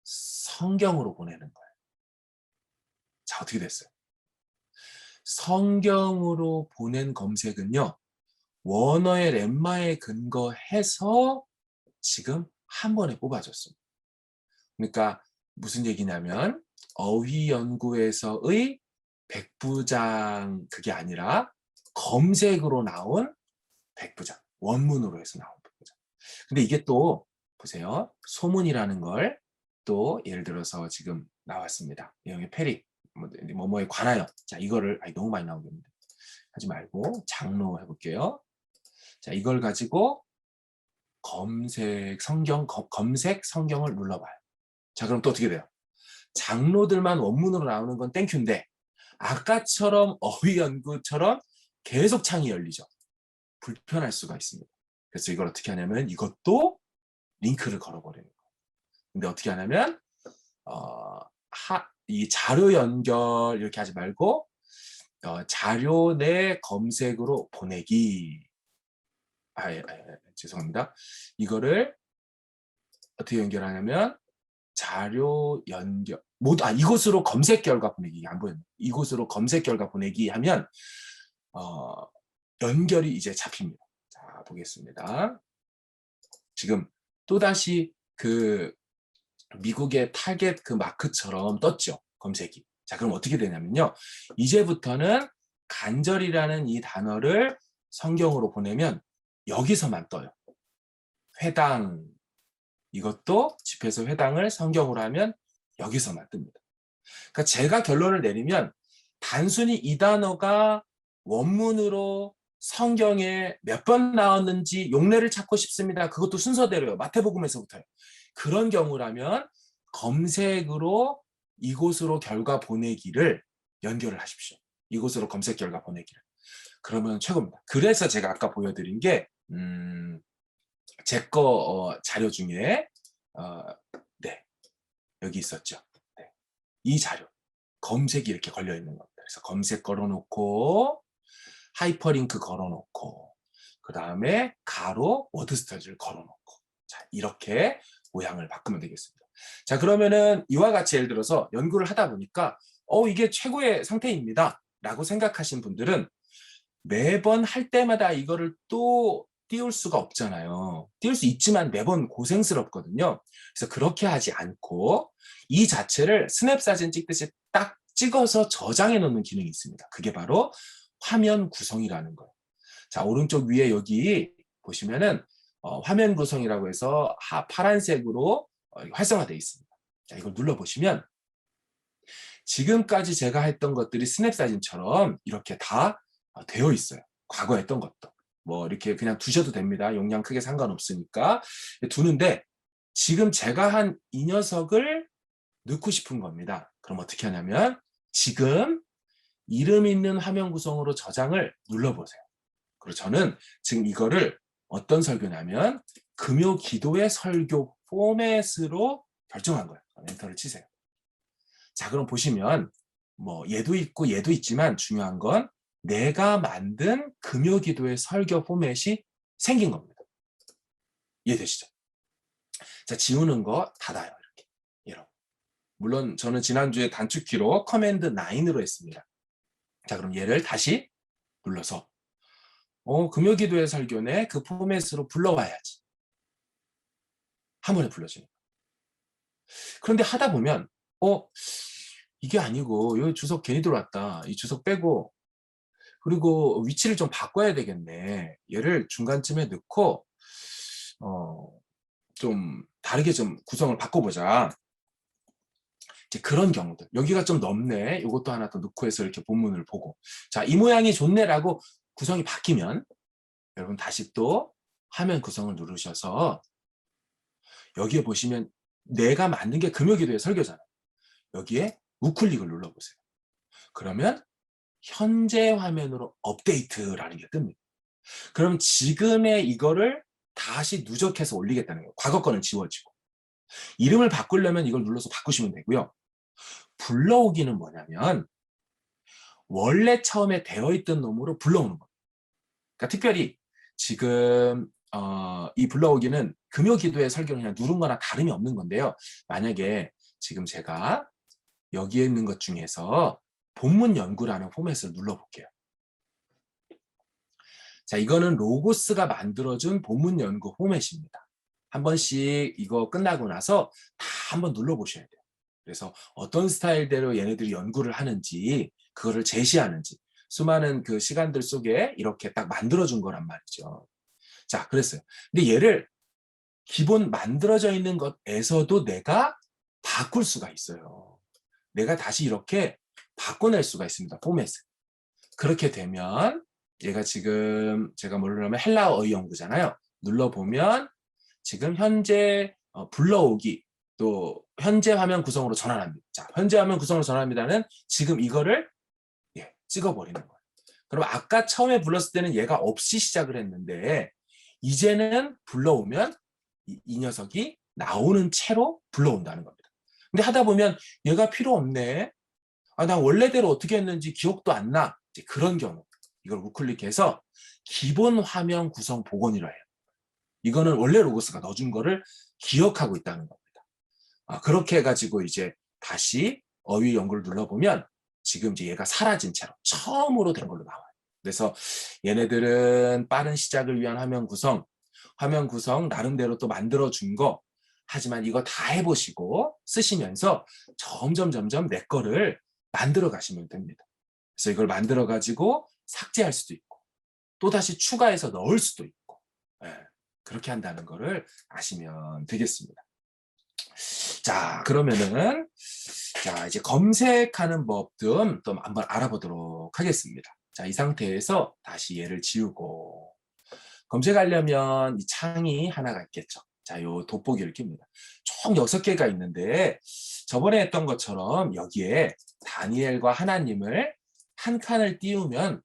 성경으로 보내는 거예요. 자, 어떻게 됐어요? 성경으로 보낸 검색은요, 원어의 렘마에 근거해서 지금 한 번에 뽑아줬습니다. 그러니까 무슨 얘기냐면 어휘 연구에서의 백부장 그게 아니라 검색으로 나온 백부장, 원문으로 해서 나온 백부장. 근데 이게 또 보세요. 소문이라는 걸 또 예를 들어서 지금 나왔습니다. 영의 페리, 뭐뭐에 관하여. 자, 이거를 너무 많이 나오겠는데 하지 말고 장로 해볼게요. 자, 이걸 가지고 검색 성경을 눌러봐요. 자, 그럼 또 어떻게 돼요? 장로들만 원문으로 나오는 건 땡큐인데 아까처럼 어휘 연구처럼 계속 창이 열리죠. 불편할 수가 있습니다. 그래서 이걸 어떻게 하냐면 이것도 링크를 걸어버리는 거예요. 근데 어떻게 하냐면 이 자료 연결 이렇게 하지 말고 자료 내 검색으로 보내기. 죄송합니다. 이거를 어떻게 연결하냐면 자료 연결 이곳으로 검색 결과 보내기. 안 보였네. 이곳으로 검색 결과 보내기 하면 연결이 이제 잡힙니다. 자, 보겠습니다. 지금 또다시 그 미국의 타겟 그 마크처럼 떴죠. 검색이. 자, 그럼 어떻게 되냐면요. 이제부터는 간절이라는 이 단어를 성경으로 보내면 여기서만 떠요. 회당, 이것도 집에서 회당을 성경으로 하면 여기서만 뜹니다. 그러니까 제가 결론을 내리면 단순히 이 단어가 원문으로 성경에 몇 번 나왔는지 용례를 찾고 싶습니다. 그것도 순서대로요. 마태복음에서부터요. 그런 경우라면 검색으로 이곳으로 결과 보내기를 연결을 하십시오. 이곳으로 검색 결과 보내기를. 그러면 최고입니다. 그래서 제가 아까 보여드린 게 제 거 자료 중에 네, 여기 있었죠. 네. 이 자료. 검색이 이렇게 걸려 있는 겁니다. 그래서 검색 걸어놓고 하이퍼링크 걸어놓고 그 다음에 가로 워드스터디를 걸어놓고 자, 이렇게 모양을 바꾸면 되겠습니다. 자, 그러면은 이와 같이 예를 들어서 연구를 하다 보니까 이게 최고의 상태입니다 라고 생각하신 분들은 매번 할 때마다 이거를 또 띄울 수가 없잖아요. 띄울 수 있지만 매번 고생스럽거든요. 그래서 그렇게 하지 않고 이 자체를 스냅 사진 찍듯이 딱 찍어서 저장해 놓는 기능이 있습니다. 그게 바로 화면 구성이라는 거예요. 자, 오른쪽 위에 여기 보시면은 화면 구성이라고 해서 파란색으로 활성화되어 있습니다. 자, 이걸 눌러보시면 지금까지 제가 했던 것들이 스냅 사진처럼 이렇게 다 되어 있어요. 과거 했던 것도. 뭐 이렇게 그냥 두셔도 됩니다. 용량 크게 상관없으니까. 두는데 지금 제가 한 이 녀석을 넣고 싶은 겁니다. 그럼 어떻게 하냐면 지금 이름 있는 화면 구성으로 저장을 눌러보세요. 그리고 저는 지금 이거를 어떤 설교냐면 금요 기도의 설교 포맷으로 결정한 거예요. 엔터를 치세요. 자, 그럼 보시면 뭐 얘도 있고 얘도 있지만 중요한 건 내가 만든 금요 기도의 설교 포맷이 생긴 겁니다. 이해되시죠? 자, 지우는 거 닫아요. 이렇게. 이렇게. 물론 저는 지난주에 단축키로 커맨드 9으로 했습니다. 자, 그럼 얘를 다시 눌러서 금요 기도의 설교네 그 포맷으로 불러와야지. 한 번에 불러지니까. 그런데 하다 보면 이게 아니고 여기 주석 괜히 들어왔다. 이 주석 빼고 그리고 위치를 좀 바꿔야 되겠네. 얘를 중간쯤에 넣고 좀 다르게 좀 구성을 바꿔보자. 이제 그런 경우들. 여기가 좀 넓네. 이것도 하나 더 넣고 해서 이렇게 본문을 보고. 자, 이 모양이 좋네라고 구성이 바뀌면 여러분 다시 또 화면 구성을 누르셔서 여기에 보시면 내가 만든 게 금요기도의 설교잖아요. 여기에 우클릭을 눌러보세요. 그러면 현재 화면으로 업데이트라는 게 뜹니다. 그럼 지금의 이거를 다시 누적해서 올리겠다는 거예요. 과거 거는 지워지고. 이름을 바꾸려면 이걸 눌러서 바꾸시면 되고요. 불러오기는 뭐냐면 원래 처음에 되어 있던 놈으로 불러오는 겁니다. 그러니까 특별히 지금 이 불러오기는 금요기도의 설교는 그냥 누른 거나 다름이 없는 건데요. 만약에 지금 제가 여기에 있는 것 중에서 본문 연구라는 포맷을 눌러볼게요. 자, 이거는 로고스가 만들어준 본문 연구 포맷입니다. 한 번씩 이거 끝나고 나서 다 한번 눌러보셔야 돼요. 그래서 어떤 스타일대로 얘네들이 연구를 하는지 그거를 제시하는지 수많은 그 시간들 속에 이렇게 딱 만들어준 거란 말이죠. 자, 그랬어요. 근데 얘를 기본 만들어져 있는 것에서도 내가 바꿀 수가 있어요. 내가 다시 이렇게 바꿔낼 수가 있습니다. 포맷을. 그렇게 되면 얘가 지금 제가 뭐냐면 헬라어의 연구잖아요. 눌러보면 지금 현재 불러오기 또 현재 화면 구성으로 전환합니다. 자, 현재 화면 구성으로 전환합니다는 지금 이거를 찍어버리는 거예요. 그럼 아까 처음에 불렀을 때는 얘가 없이 시작을 했는데 이제는 불러오면 이 녀석이 나오는 채로 불러온다는 겁니다. 근데 하다 보면 얘가 필요 없네. 아, 나 원래대로 어떻게 했는지 기억도 안 나. 이제 그런 경우 이걸 우클릭해서 기본 화면 구성 복원이라 해요. 이거는 원래 로고스가 넣어준 거를 기억하고 있다는 겁니다. 그렇게 해가지고 이제 다시 어휘 연구를 눌러보면 지금 이제 얘가 사라진 채로 처음으로 된 걸로 나와요. 그래서 얘네들은 빠른 시작을 위한 화면 구성 나름대로 또 만들어준 거 하지만 이거 다 해보시고 쓰시면서 점점 내 거를 만들어 가시면 됩니다. 그래서 이걸 만들어 가지고 삭제할 수도 있고 또다시 추가해서 넣을 수도 있고 그렇게 한다는 거를 아시면 되겠습니다. 자, 그러면은 자, 이제 검색하는 법 좀 또 한번 알아보도록 하겠습니다. 자, 이 상태에서 다시 얘를 지우고 검색하려면 이 창이 하나가 있겠죠. 자, 요 돋보기를 킵니다. 총 6개가 있는데 저번에 했던 것처럼 여기에 다니엘과 하나님을 한 칸을 띄우면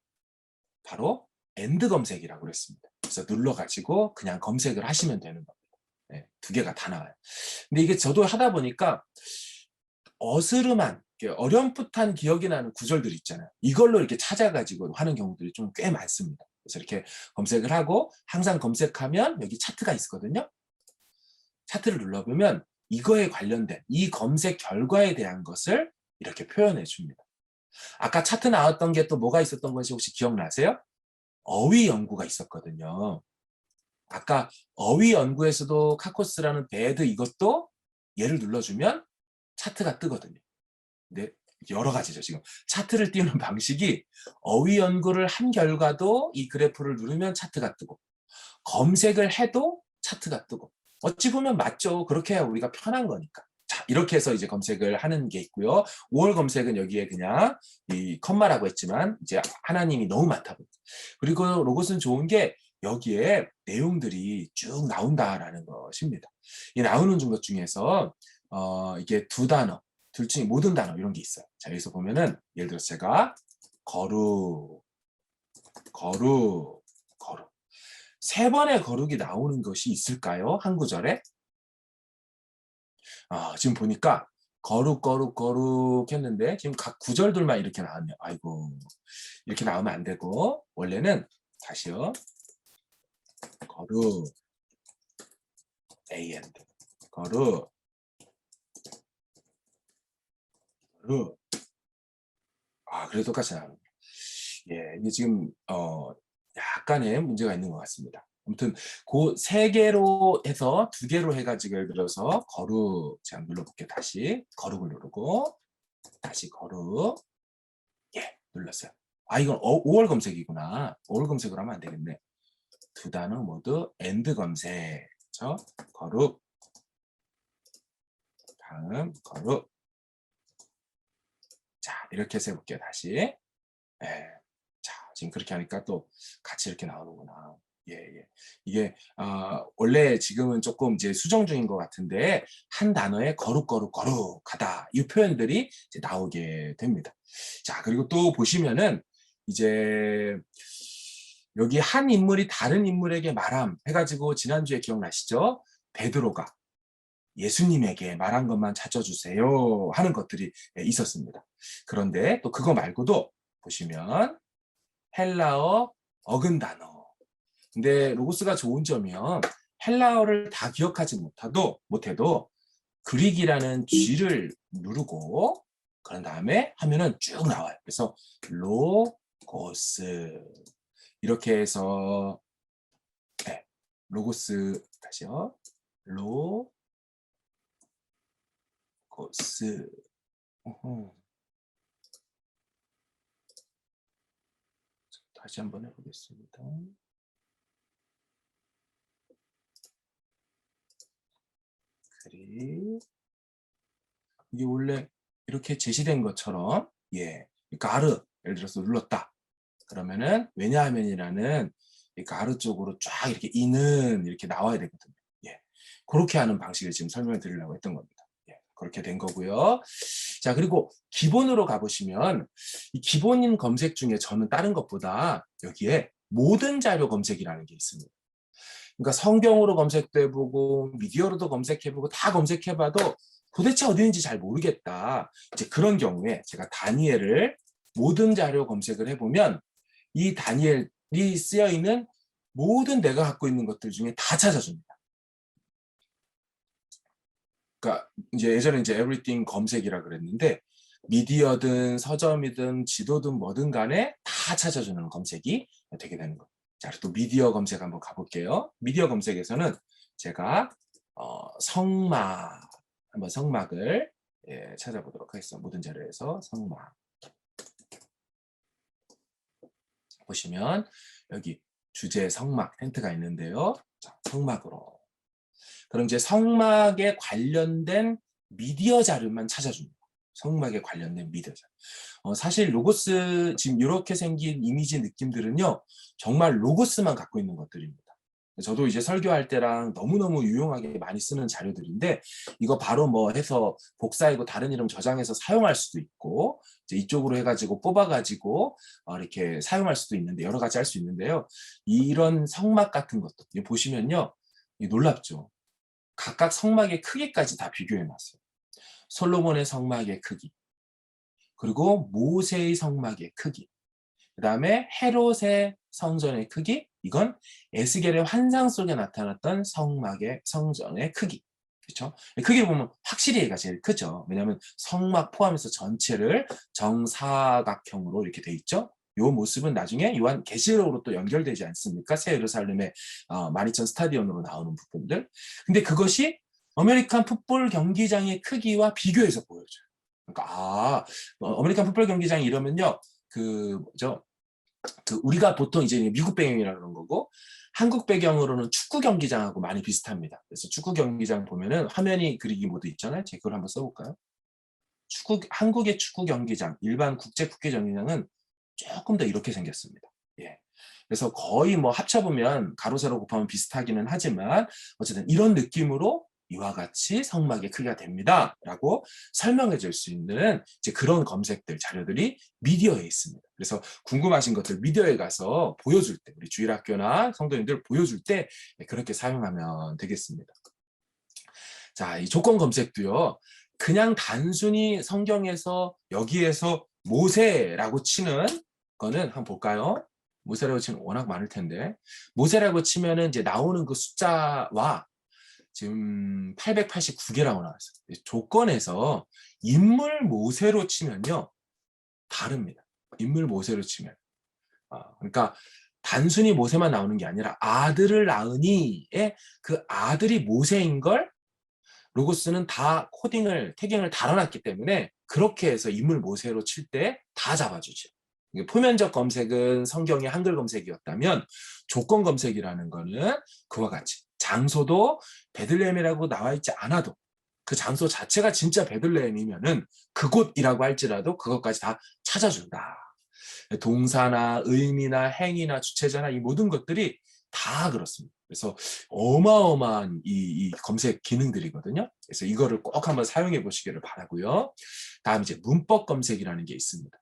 바로 엔드 검색이라고 그랬습니다. 그래서 눌러가지고 그냥 검색을 하시면 되는 겁니다. 네, 2개가 다 나와요. 근데 이게 저도 하다 보니까 어스름한 어렴풋한 기억이 나는 구절들 있잖아요. 이걸로 이렇게 찾아가지고 하는 경우들이 좀 꽤 많습니다. 그래서 이렇게 검색을 하고 항상 검색하면 여기 차트가 있거든요. 차트를 눌러보면 이거에 관련된 이 검색 결과에 대한 것을 이렇게 표현해 줍니다. 아까 차트 나왔던 게 또 뭐가 있었던 건지 혹시 기억나세요? 어휘 연구가 있었거든요. 아까 어휘 연구에서도 카코스라는 배드 이것도 얘를 눌러주면 차트가 뜨거든요. 근데 여러 가지죠. 지금 차트를 띄우는 방식이 어휘 연구를 한 결과도 이 그래프를 누르면 차트가 뜨고 검색을 해도 차트가 뜨고 어찌 보면 맞죠. 그렇게 해야 우리가 편한 거니까. 자, 이렇게 해서 이제 검색을 하는 게 있고요. 5월 검색은 여기에 그냥 이 컴마라고 했지만 이제 하나님이 너무 많다 보니까. 그리고 로봇은 좋은 게 여기에 내용들이 쭉 나온다라는 것입니다. 이 나오는 것 중에서 이게 2단어, 둘 중에 모든 단어 이런 게 있어요. 자, 여기서 보면은 예를 들어서 제가 거룩 3번의 거룩이 나오는 것이 있을까요? 한 구절에? 지금 보니까 거룩 했는데 지금 각 구절들만 이렇게 나왔네요. 아이고, 이렇게 나오면 안 되고 원래는 다시요. 거룩 and 거룩 그래도 똑같이 나옵니다. 예, 이게 지금 약간의 문제가 있는 것 같습니다. 아무튼 그 3개로 해서 2개로 해가지고 예를 들어서 거룩 제가 눌러볼게요. 다시 거룩을 누르고 다시 거룩 눌렀어요. 아, 이건 5월 검색이구나. 5월 검색을 하면 안 되겠네. 두 단어 모두 AND 검색. 그렇죠? 거룩. 다음 거룩. 자, 이렇게 해서 해볼게요. 다시. 예. 자, 지금 그렇게 하니까 또 같이 이렇게 나오는구나. 예, 예. 이게 원래 지금은 조금 이제 수정 중인 것 같은데 한 단어에 거룩하다 이 표현들이 이제 나오게 됩니다. 자, 그리고 또 보시면은 이제 여기 한 인물이 다른 인물에게 말함 해가지고 지난주에 기억나시죠? 베드로가 예수님에게 말한 것만 찾아주세요 하는 것들이 있었습니다. 그런데 또 그거 말고도 보시면 헬라어 어근 단어. 근데 로고스가 좋은 점이요. 헬라어를 다 기억하지 못해도 그릭이라는 G를 누르고 그런 다음에 하면은 쭉 나와요. 그래서 로고스 이렇게 해서 네, 로고스 다시요. 로고스 다시 한번 해보겠습니다. 그릭 이게 원래 이렇게 제시된 것처럼 예, 가르 예를 들어서 눌렀다. 그러면은 왜냐하면이라는 이 가르 쪽으로 쫙 이렇게 이는 이렇게 나와야 되거든요. 예, 그렇게 하는 방식을 지금 설명을 드리려고 했던 겁니다. 예, 그렇게 된 거고요. 자, 그리고 기본으로 가보시면 이 기본인 검색 중에 저는 다른 것보다 여기에 모든 자료 검색이라는 게 있습니다. 그러니까 성경으로 검색도 해보고 미디어로도 검색해보고 다 검색해봐도 도대체 어디 있는지 잘 모르겠다. 이제 그런 경우에 제가 다니엘을 모든 자료 검색을 해보면 이 다니엘이 쓰여 있는 모든 내가 갖고 있는 것들 중에 다 찾아줍니다. 그러니까 이제 예전에 이제 에브리띵 검색이라 그랬는데 미디어든 서점이든 지도든 뭐든 간에 다 찾아주는 검색이 되게 되는 거예요. 자, 또 미디어 검색 한번 가볼게요. 미디어 검색에서는 제가 성막 한번 성막을 예, 찾아보도록 하겠습니다. 모든 자료에서 성막 보시면 여기 주제 성막 텐트가 있는데요. 자, 성막으로 그럼 이제 성막에 관련된 미디어 자료만 찾아줍니다. 성막에 관련된 미디어 자료. 사실 로고스 지금 이렇게 생긴 이미지 느낌들은요. 정말 로고스만 갖고 있는 것들입니다. 저도 이제 설교할 때랑 너무너무 유용하게 많이 쓰는 자료들인데 이거 바로 뭐 해서 복사하고 다른 이름 저장해서 사용할 수도 있고 이제 이쪽으로 해가지고 뽑아가지고 이렇게 사용할 수도 있는데 여러 가지 할 수 있는데요. 이런 성막 같은 것도 보시면요. 놀랍죠. 각각 성막의 크기까지 다 비교해놨어요. 솔로몬의 성막의 크기, 그리고 모세의 성막의 크기, 그 다음에 헤롯의 성전의 크기, 이건 에스겔의 환상 속에 나타났던 성전의 크기. 그렇죠? 크게 보면 확실히 얘가 제일 크죠. 왜냐하면 성막 포함해서 전체를 정사각형으로 이렇게 돼 있죠. 이 모습은 나중에 요한 계시록으로 또 연결되지 않습니까? 새 예루살렘의 12,000 스타디온으로 나오는 부분들. 근데 그것이 아메리칸 풋볼 경기장의 크기와 비교해서 보여줘요. 그러니까 아메리칸 풋볼 경기장이 이러면요. 우리가 보통 이제 미국 배경이라 그런 거고 한국 배경으로는 축구 경기장하고 많이 비슷합니다. 그래서 축구 경기장 보면은 화면이 그리기 모드 있잖아요. 제가 그걸 한번 써볼까요? 한국의 축구 경기장, 일반 국제 국제 경기장은 조금 더 이렇게 생겼습니다. 예. 그래서 거의 뭐 합쳐보면 가로 세로 곱하면 비슷하기는 하지만 어쨌든 이런 느낌으로 이와 같이 성막의 크기가 됩니다. 라고 설명해 줄 수 있는 이제 그런 검색들, 자료들이 미디어에 있습니다. 그래서 궁금하신 것들 미디어에 가서 보여줄 때, 우리 주일학교나 성도님들 보여줄 때 그렇게 사용하면 되겠습니다. 자, 이 조건 검색도요. 그냥 단순히 성경에서 여기에서 모세라고 치는 거는 한번 볼까요? 모세라고 치면 워낙 많을 텐데 모세라고 치면은 이제 나오는 그 숫자와 지금 889개라고 나왔어요. 조건에서 인물 모세로 치면요. 다릅니다. 인물 모세로 치면. 그러니까 단순히 모세만 나오는 게 아니라 아들을 낳으니의 그 아들이 모세인 걸 로고스는 다 태깅을 달아놨기 때문에 그렇게 해서 인물 모세로 칠 때 다 잡아주죠. 표면적 검색은 성경의 한글 검색이었다면 조건 검색이라는 거는 그와 같이 장소도 베들레헴이라고 나와 있지 않아도 그 장소 자체가 진짜 베들레헴이면은 그곳이라고 할지라도 그것까지 다 찾아준다. 동사나 의미나 행위나 주체자나 이 모든 것들이 다 그렇습니다. 그래서 어마어마한 이 검색 기능들이거든요. 그래서 이거를 꼭 한번 사용해 보시기를 바라고요. 다음 이제 문법 검색이라는 게 있습니다.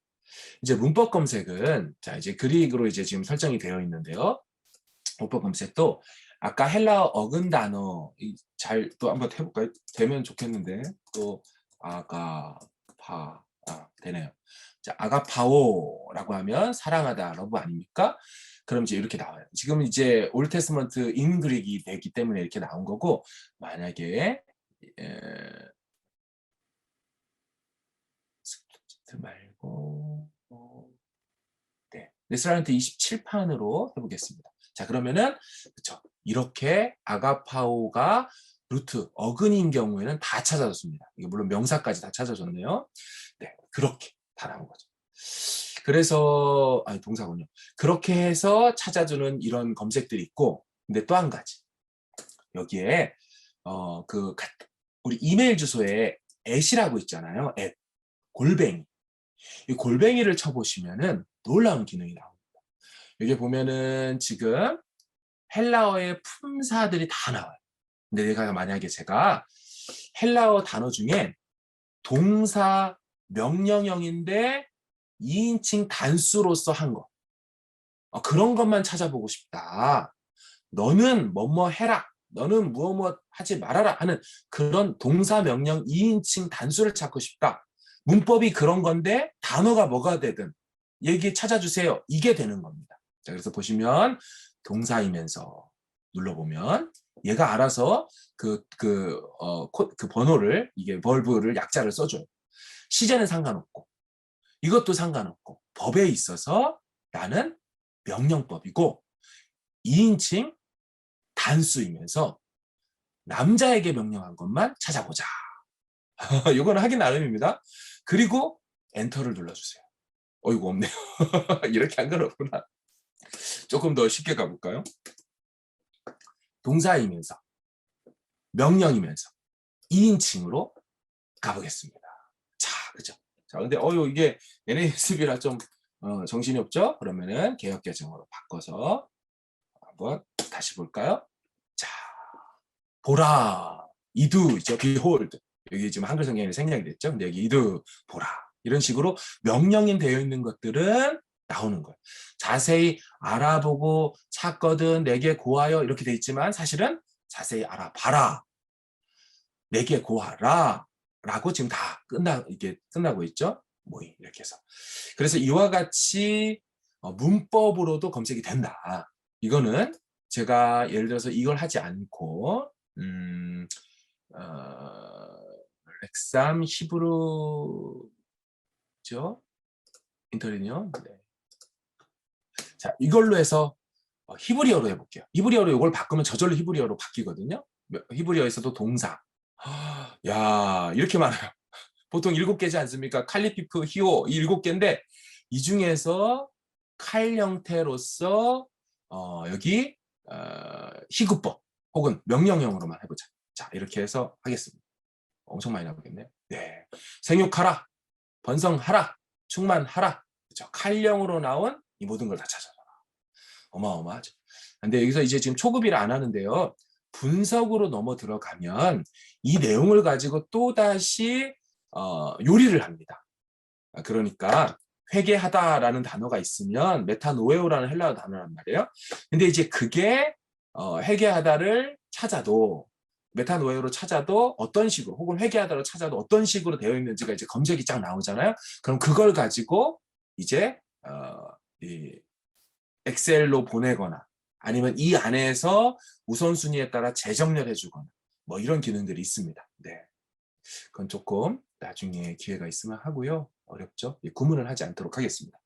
이제 문법 검색은 자 이제 그릭으로 이제 지금 설정이 되어 있는데요. 문법 검색도 아까 헬라어 어근 단어 잘 또 한번 해볼까요? 되면 좋겠는데 또 되네요. 자, 아가파오라고 하면 사랑하다, 러브 아닙니까? 그럼 이제 이렇게 나와요. 지금 이제 올테스먼트 인그릭이 되기 때문에 이렇게 나온 거고 만약에 스크립트 말고 네, 레스토랑트 27판으로 해보겠습니다. 자 그러면은 그쵸 이렇게 아가파오가 루트 어근인 경우에는 다 찾아졌습니다. 이게 물론 명사까지 다 찾아졌네요. 네 그렇게 다 나온 거죠. 그래서 아니 동사군요. 그렇게 해서 찾아주는 이런 검색들이 있고 근데 또 한 가지 여기에 그 우리 이메일 주소에 @이라고 있잖아요. 골뱅이 이 골뱅이를 쳐보시면은 놀라운 기능이 나옵니다. 여기 보면은 지금 헬라어의 품사들이 다 나와요. 근데 내가 만약에 제가 헬라어 단어 중에 동사 명령형인데 2인칭 단수로서 한 거. 그런 것만 찾아보고 싶다. 너는 뭐뭐 해라. 너는 무엇 하지 말아라 하는 그런 동사 명령 2인칭 단수를 찾고 싶다. 문법이 그런 건데 단어가 뭐가 되든 얘기 찾아주세요. 이게 되는 겁니다. 자, 그래서 보시면 동사이면서 눌러보면 얘가 알아서 그 번호를 이게 벌브를 약자를 써줘요. 시제는 상관없고 이것도 상관없고 법에 있어서 나는 명령법이고 2인칭 단수이면서 남자에게 명령한 것만 찾아보자. 이거는 하기 나름입니다. 그리고 엔터를 눌러주세요. 어이구 없네요. 이렇게 한 거구나. 조금 더 쉽게 가볼까요? 동사이면서 명령이면서 2인칭으로 가보겠습니다. 자, 그죠? 자, 근데 이게 NASB라 좀 정신이 없죠? 그러면은 개역 계정으로 바꿔서 한번 다시 볼까요? 자, 보라, 이두 있죠? behold. 여기 지금 한글 성경에 생략이 됐죠? 근데 여기 이두, 보라. 이런 식으로 명령인 되어 있는 것들은 나오는 거예요. 자세히 알아보고 찾거든 내게 고하여 이렇게 돼 있지만 사실은 자세히 알아봐라. 내게 고하라. 라고 지금 다 이게 끝나고 있죠? 뭐 이렇게 해서. 그래서 이와 같이 문법으로도 검색이 된다. 이거는 제가 예를 들어서 이걸 하지 않고 렉삼 히브루죠? 인터넷이요. 네. 자, 이걸로 해서 히브리어로 해볼게요. 히브리어로 이걸 바꾸면 저절로 히브리어로 바뀌거든요. 히브리어에서도 동사. 야, 이렇게 많아요. 보통 7개지 않습니까? 칼리피프, 히오 이 7개인데 이 중에서 칼 형태로서 여기 희구법 혹은 명령형으로만 해보자. 자, 이렇게 해서 하겠습니다. 엄청 많이 나오겠네요. 네, 생육하라, 번성하라, 충만하라. 그렇죠? 칼령으로 나온 이 모든 걸 다 찾아라. 어마어마하죠. 근데 여기서 이제 지금 초급이라 안 하는데요. 분석으로 넘어 들어가면 이 내용을 가지고 또다시 요리를 합니다. 그러니까 회개하다라는 단어가 있으면 메타노에오라는 헬라어 단어란 말이에요. 근데 이제 그게 회개하다를 찾아도 메타노에오로 찾아도 어떤 식으로 혹은 회개하다로 찾아도 어떤 식으로 되어 있는지가 이제 검색이 쫙 나오잖아요. 그럼 그걸 가지고 이제 이 엑셀로 보내거나 아니면 이 안에서 우선순위에 따라 재정렬해 주거나 뭐 이런 기능들이 있습니다. 네. 그건 조금 나중에 기회가 있으면 하고요. 어렵죠? 구문을 하지 않도록 하겠습니다.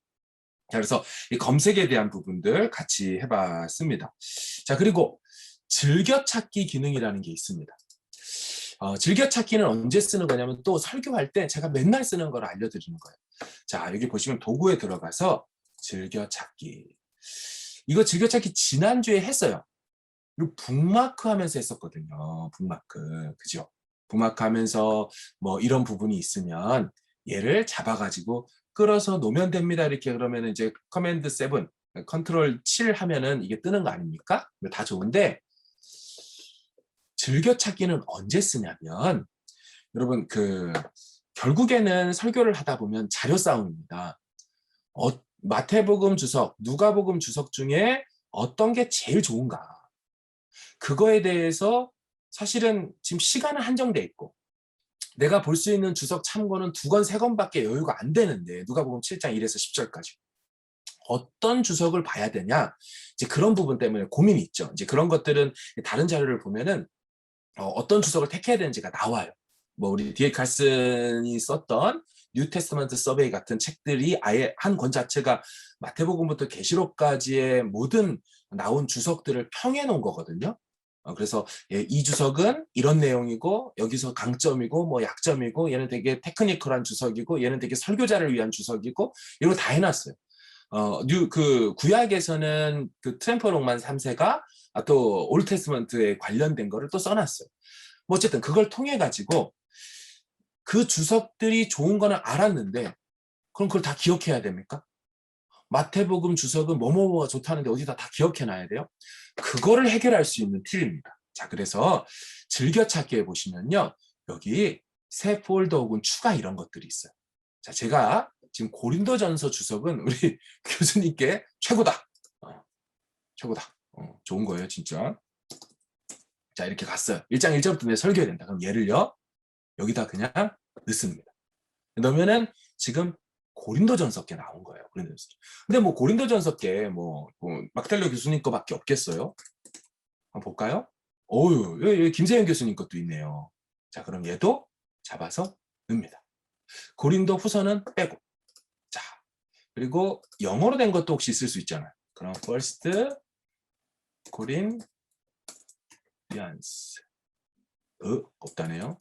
자, 그래서 이 검색에 대한 부분들 같이 해봤습니다. 자, 그리고 즐겨찾기 기능이라는 게 있습니다. 즐겨찾기는 언제 쓰는 거냐면 또 설교할 때 제가 맨날 쓰는 걸 알려드리는 거예요. 자, 여기 보시면 도구에 들어가서 즐겨찾기. 이거 즐겨찾기 지난주에 했어요. 이거 북마크 하면서 했었거든요. 북마크. 그죠? 북마크 하면서 뭐 이런 부분이 있으면 얘를 잡아가지고 끌어서 놓으면 됩니다. 이렇게 그러면 이제 커맨드 7, 컨트롤 7 하면은 이게 뜨는 거 아닙니까? 다 좋은데 즐겨찾기는 언제 쓰냐면 여러분 결국에는 설교를 하다 보면 자료 싸움입니다. 마태복음 주석, 누가복음 주석 중에 어떤 게 제일 좋은가? 그거에 대해서 사실은 지금 시간은 한정돼 있고 내가 볼 수 있는 주석 참고는 2권, 3권밖에 여유가 안 되는데 누가복음 7장 1에서 10절까지 어떤 주석을 봐야 되냐? 이제 그런 부분 때문에 고민이 있죠. 이제 그런 것들은 다른 자료를 보면은 어떤 주석을 택해야 되는지가 나와요. 뭐 우리 D.A. 칼슨이 썼던 뉴 테스트먼트 서베이 같은 책들이 아예 한 권 자체가 마태복음부터 계시록까지의 모든 나온 주석들을 평해 놓은 거거든요. 그래서 이 주석은 이런 내용이고 여기서 강점이고 뭐 약점이고 얘는 되게 테크니컬한 주석이고 얘는 되게 설교자를 위한 주석이고 이런 거 다 해놨어요. 구약에서는 트램퍼롱만 3세가 또 올테스먼트에 관련된 거를 또 써놨어요. 뭐 어쨌든 그걸 통해 가지고 그 주석들이 좋은 거는 알았는데 그럼 그걸 다 기억해야 됩니까? 마태복음 주석은 뭐뭐가 좋다는데 어디다 다 기억해놔야 돼요? 그거를 해결할 수 있는 팁입니다. 자, 그래서 즐겨찾기에 보시면요. 여기 새 폴더 혹은 추가 이런 것들이 있어요. 자, 제가 지금 고린도전서 주석은 우리 교수님께 최고다. 최고다. 좋은 거예요, 진짜. 자, 이렇게 갔어요. 1장 1절부터 내 설교해야 된다. 그럼 얘를요, 여기다 그냥 넣습니다. 넣으면은 지금 고린도전서께 나온 거예요. 고린도전서. 근데 뭐 고린도전서께 뭐 막달려 교수님 거밖에 없겠어요? 한번 볼까요? 어유, 여기 김세현 교수님 것도 있네요. 자, 그럼 얘도 잡아서 넣습니다. 고린도 후서는 빼고. 자, 그리고 영어로 된 것도 혹시 있을 수 있잖아요. 그럼 first Corinthians. 없다네요.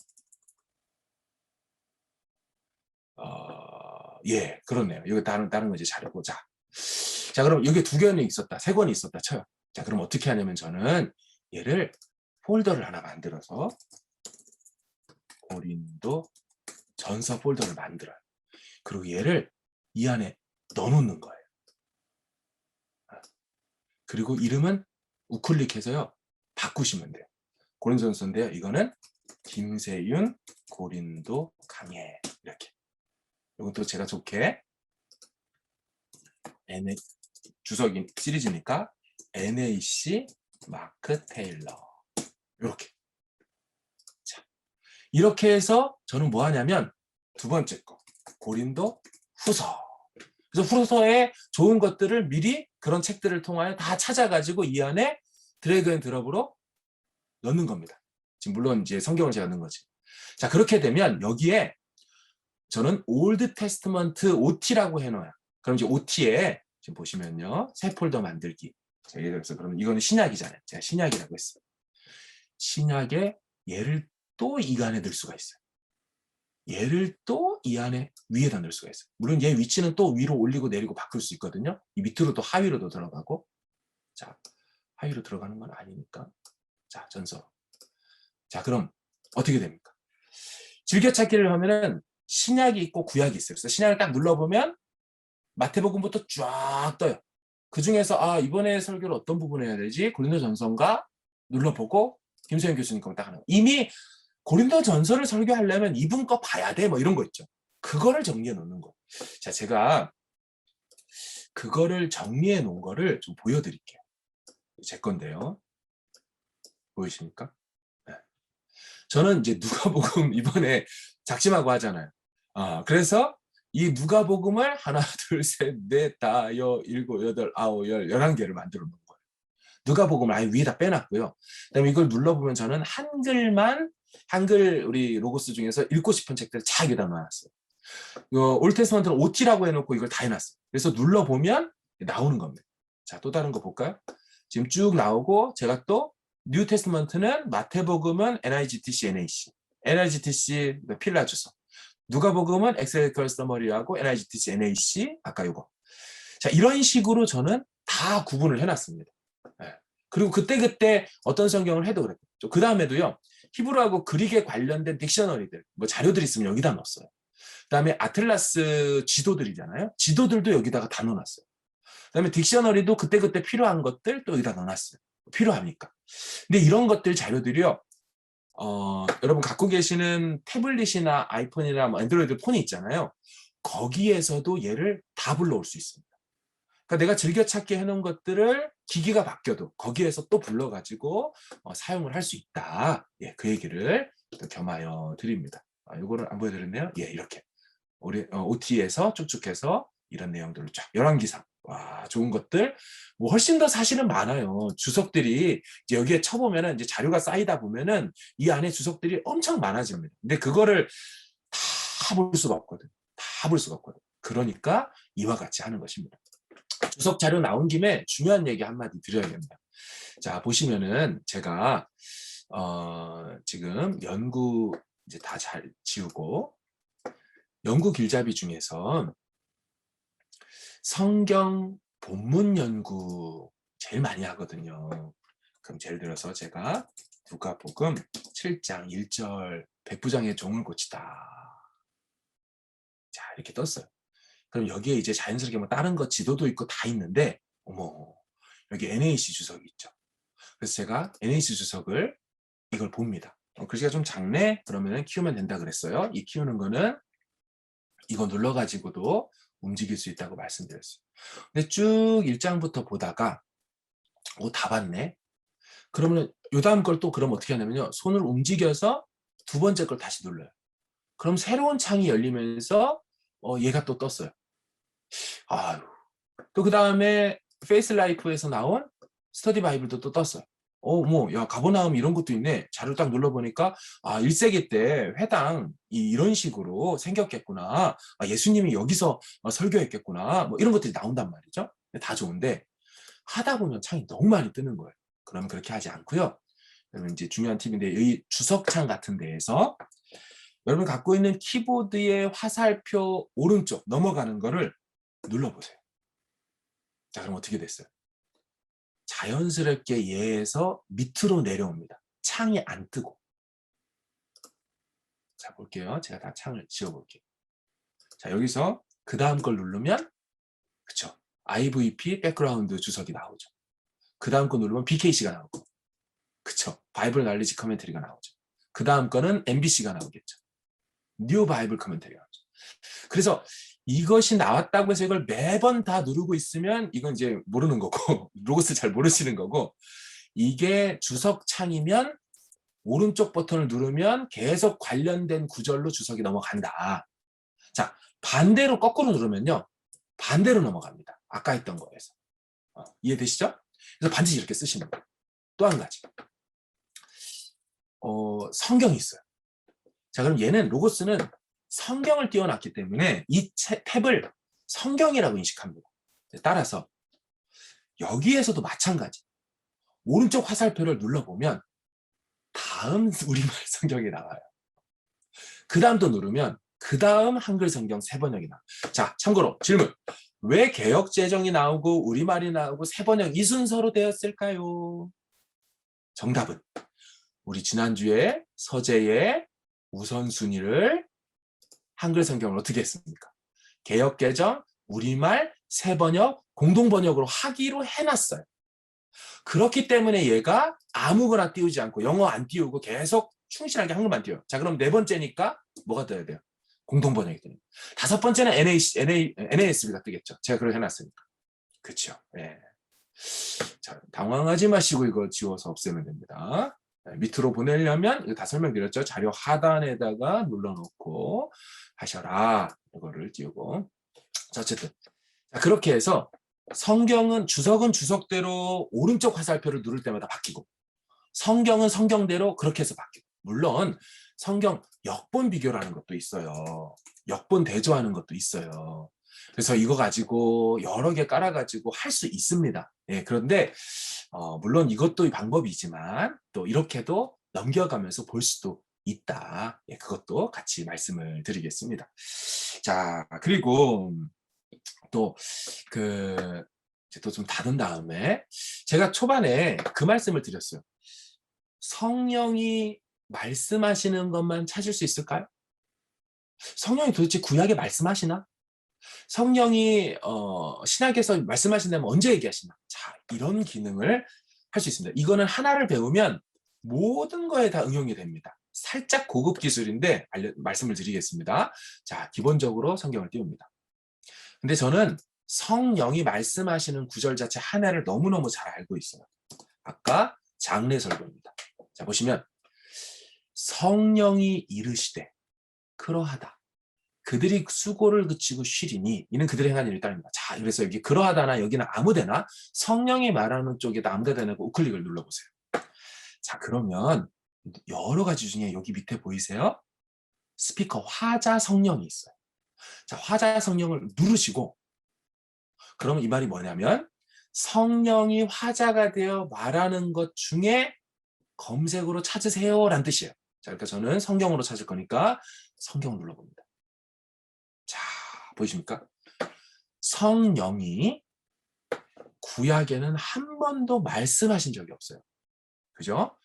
예, 그렇네요. 여기 다른 거 이제 자료고. 자, 그럼 여기 2권이 있었다, 3권이 있었다 쳐요. 자, 그럼 어떻게 하냐면 저는 얘를 폴더를 하나 만들어서 고린도 전서 폴더를 만들어요. 그리고 얘를 이 안에 넣어놓는 거예요. 그리고 이름은 우클릭해서요 바꾸시면 돼요. 고린도전서인데요. 이거는 김세윤 고린도 강해 이렇게. 이것도 제가 좋게 주석인 시리즈니까 NAC 마크 테일러 이렇게. 자, 이렇게 해서 저는 뭐 하냐면 2번째 거 고린도 후서. 그래서 후서에 좋은 것들을 미리 그런 책들을 통하여 다 찾아가지고 이 안에 드래그 앤 드롭으로 넣는 겁니다. 지금 물론 이제 성경을 제가 넣은 거지. 자, 그렇게 되면 여기에 저는 올드 테스트먼트 OT라고 해놓아요. 그럼 이제 OT에 지금 보시면요. 새 폴더 만들기. 자, 예를 들어서 그러면 이거는 신약이잖아요. 제가 신약이라고 했어요. 신약에 얘를 또 이 안에 넣을 수가 있어요. 얘를 또 이 안에 위에다 넣을 수가 있어요. 물론 얘 위치는 또 위로 올리고 내리고 바꿀 수 있거든요. 이 밑으로도 하위로도 들어가고. 자, 하위로 들어가는 건 아니니까. 자, 전서. 자, 그럼 어떻게 됩니까? 즐겨찾기를 하면은 신약이 있고 구약이 있어요. 그래서 신약을 딱 눌러보면 마태복음부터 쫙 떠요. 그 중에서 이번에 설교를 어떤 부분 해야 되지? 고린도전서인가? 눌러보고 김소연 교수님 거 딱 하는 거. 이미 고린도전서를 설교하려면 이분 거 봐야 돼. 뭐 이런 거 있죠. 그거를 정리해 놓는 거. 자, 제가 그거를 정리해 놓은 거를 좀 보여드릴게요. 제 건데요. 보이십니까? 네. 저는 이제 누가복음 이번에 작심하고 하잖아요. 그래서 이 누가복음을 하나, 둘, 셋, 넷, 다, 일곱, 여덟, 아홉, 11개를 만들어 놓은 거예요. 누가복음을 아예 위에다 빼놨고요. 그다음에 이걸 눌러보면 저는 한글 우리 로고스 중에서 읽고 싶은 책들을 쫙 여기다 놔놨어요. 올테스먼트는 OT라고 해놓고 이걸 다 해놨어요. 그래서 눌러보면 나오는 겁니다. 자, 또 다른 거 볼까요? 지금 쭉 나오고 제가 또 뉴 테스트먼트는 마태복음은 NIGTC, NAC, NIGTC 필라 주석, 누가복음은 엑셀 서머리하고 NIGTC, NAC 아까 요거. 자, 이런 식으로 저는 다 구분을 해놨습니다. 예. 그리고 그때그때 어떤 성경을 해도 그랬죠. 그 다음에도요, 히브리하고 그릭에 관련된 딕셔너리들, 뭐 자료들이 있으면 여기다 넣었어요. 그 다음에 아틀라스 지도들이잖아요. 지도들도 여기다가 다 넣어놨어요. 그 다음에 딕셔너리도 그때그때 필요한 것들 또 여기다 넣어놨어요. 필요하니까. 근데 이런 것들 자료들이요, 여러분 갖고 계시는 태블릿이나 아이폰이나 뭐 안드로이드 폰이 있잖아요. 거기에서도 얘를 다 불러올 수 있습니다. 그러니까 내가 즐겨찾기 해놓은 것들을 기기가 바뀌어도 거기에서 또 불러가지고 사용을 할 수 있다. 예, 그 얘기를 또 겸하여 드립니다. 이거를 안 보여드렸네요. 예, 이렇게 우리 OT에서 쭉쭉해서 이런 내용들을 쫙 열왕기상. 와, 좋은 것들 뭐 훨씬 더 사실은 많아요. 주석들이 이제 여기에 쳐보면은 이제 자료가 쌓이다 보면은 이 안에 주석들이 엄청 많아집니다. 근데 그거를 다 볼 수가 없거든. 다 볼 수가 없거든. 그러니까 이와 같이 하는 것입니다. 주석 자료 나온 김에 중요한 얘기 한마디 드려야겠네요. 자, 보시면은 제가 지금 연구 이제 다 잘 지우고 연구 길잡이 중에서 성경 본문 연구 제일 많이 하거든요. 그럼 예를 들어서 제가 누가복음 7장 1절 백부장의 종을 고치다. 자, 이렇게 떴어요. 그럼 여기에 이제 자연스럽게 뭐 다른 거 지도도 있고 다 있는데, 어머, 여기 NAC 주석이 있죠. 그래서 제가 NAC 주석을 이걸 봅니다. 글씨가 좀 작네? 그러면 키우면 된다 그랬어요. 이 키우는 거는 이거 눌러가지고도 움직일 수 있다고 말씀드렸어요. 근데 쭉 1장부터 보다가 다 봤네. 그러면 요 다음 걸 또 그럼 어떻게 하냐면요. 손을 움직여서 두 번째 걸 다시 눌러요. 그럼 새로운 창이 열리면서 얘가 또 떴어요. 아유. 또 그 다음에 페이스 라이프에서 나온 스터디 바이블도 또 떴어요. 야, 가버나움 이런 것도 있네. 자료 딱 눌러보니까, 1세기 때 회당 이런 식으로 생겼겠구나. 예수님이 여기서 설교했겠구나. 뭐 이런 것들이 나온단 말이죠. 다 좋은데, 하다 보면 창이 너무 많이 뜨는 거예요. 그러면 그렇게 하지 않고요. 여러분 이제 중요한 팁인데, 이 주석창 같은 데에서 여러분 갖고 있는 키보드의 화살표 오른쪽 넘어가는 거를 눌러보세요. 자, 그럼 어떻게 됐어요? 자연스럽게 얘에서 밑으로 내려옵니다. 창이 안 뜨고. 자, 볼게요. 제가 다 창을 지워볼게요. 자, 여기서 그 다음 걸 누르면, 그쵸. IVP 백그라운드 주석이 나오죠. 그 다음 거 누르면 BKC가 나오고, 그쵸. 바이블 날리지 커멘터리가 나오죠. 그 다음 거는 MBC가 나오겠죠. 뉴 바이블 커멘터리가 나오죠. 그래서 이것이 나왔다고 해서 이걸 매번 다 누르고 있으면 이건 이제 모르는 거고, 로고스 잘 모르시는 거고, 이게 주석창이면 오른쪽 버튼을 누르면 계속 관련된 구절로 주석이 넘어간다. 자, 반대로 거꾸로 누르면요. 반대로 넘어갑니다. 아까 했던 거에서. 이해되시죠? 그래서 반드시 이렇게 쓰시는 거예요. 또 한 가지. 성경이 있어요. 자, 그럼 얘는 로고스는 성경을 띄워놨기 때문에 이 탭을 성경이라고 인식합니다. 따라서 여기에서도 마찬가지. 오른쪽 화살표를 눌러보면 다음 우리말 성경이 나와요. 그 다음 또 누르면 그 다음 한글 성경 새번역이 나와요. 자, 참고로 질문. 왜 개역제정이 나오고 우리말이 나오고 새번역 이 순서로 되었을까요? 정답은 우리 지난주에 서재의 우선순위를 한글 성경을 어떻게 했습니까? 개역개정, 우리말, 새번역, 공동번역으로 하기로 해놨어요. 그렇기 때문에 얘가 아무거나 띄우지 않고 영어 안 띄우고 계속 충실하게 한글만 띄워요. 자, 그럼 네 번째니까 뭐가 떠야 돼요? 공동번역이 됩니다. 다섯 번째는 NASB가 뜨겠죠. 제가 그걸 해놨으니까. 그렇죠. 예. 자, 당황하지 마시고 이거 지워서 없애면 됩니다. 밑으로 보내려면 이거 다 설명드렸죠. 자료 하단에다가 눌러놓고 하셔라. 이거를 띄우고. 자, 어쨌든 자, 그렇게 해서 성경은 주석은 주석대로 오른쪽 화살표를 누를 때마다 바뀌고 성경은 성경대로 그렇게 해서 바뀌고 물론 성경 역본 비교라는 것도 있어요. 역본 대조하는 것도 있어요. 그래서 이거 가지고 여러 개 깔아가지고 할 수 있습니다. 예, 그런데 물론 이것도 방법이지만 또 이렇게도 넘겨가면서 볼 수도 있다. 예, 그것도 같이 말씀을 드리겠습니다. 자, 그리고 또 그 이제 또 좀 다룬 다음에 제가 초반에 그 말씀을 드렸어요. 성령이 말씀하시는 것만 찾을 수 있을까요? 성령이 도대체 구약에 말씀하시나? 성령이 신약에서 말씀하신다면 언제 얘기하시나? 자, 이런 기능을 할 수 있습니다. 이거는 하나를 배우면 모든 거에 다 응용이 됩니다. 살짝 고급 기술인데 말씀을 드리겠습니다. 자, 기본적으로 성경을 띄웁니다. 근데 저는 성령이 말씀하시는 구절 자체 하나를 너무너무 잘 알고 있어요. 아까 장례설교입니다. 자, 보시면 성령이 이르시되 그러하다. 그들이 수고를 그치고 쉬리니 이는 그들의 행한 일을 따릅니다. 자, 그래서 여기 그러하다나 여기는 아무데나 성령이 말하는 쪽에다 아무데나 내고 우클릭을 눌러보세요. 자, 그러면 여러 가지 중에 여기 밑에 보이세요? 스피커 화자 성령이 있어요. 자, 화자 성령을 누르시고 그러면 이 말이 뭐냐면 성령이 화자가 되어 말하는 것 중에 검색으로 찾으세요라는 뜻이에요. 자, 그러니까 저는 성경으로 찾을 거니까 성경을 눌러봅니다. 자, 보이십니까? 성령이 구약에는 한 번도 말씀하신 적이 없어요. 그죠?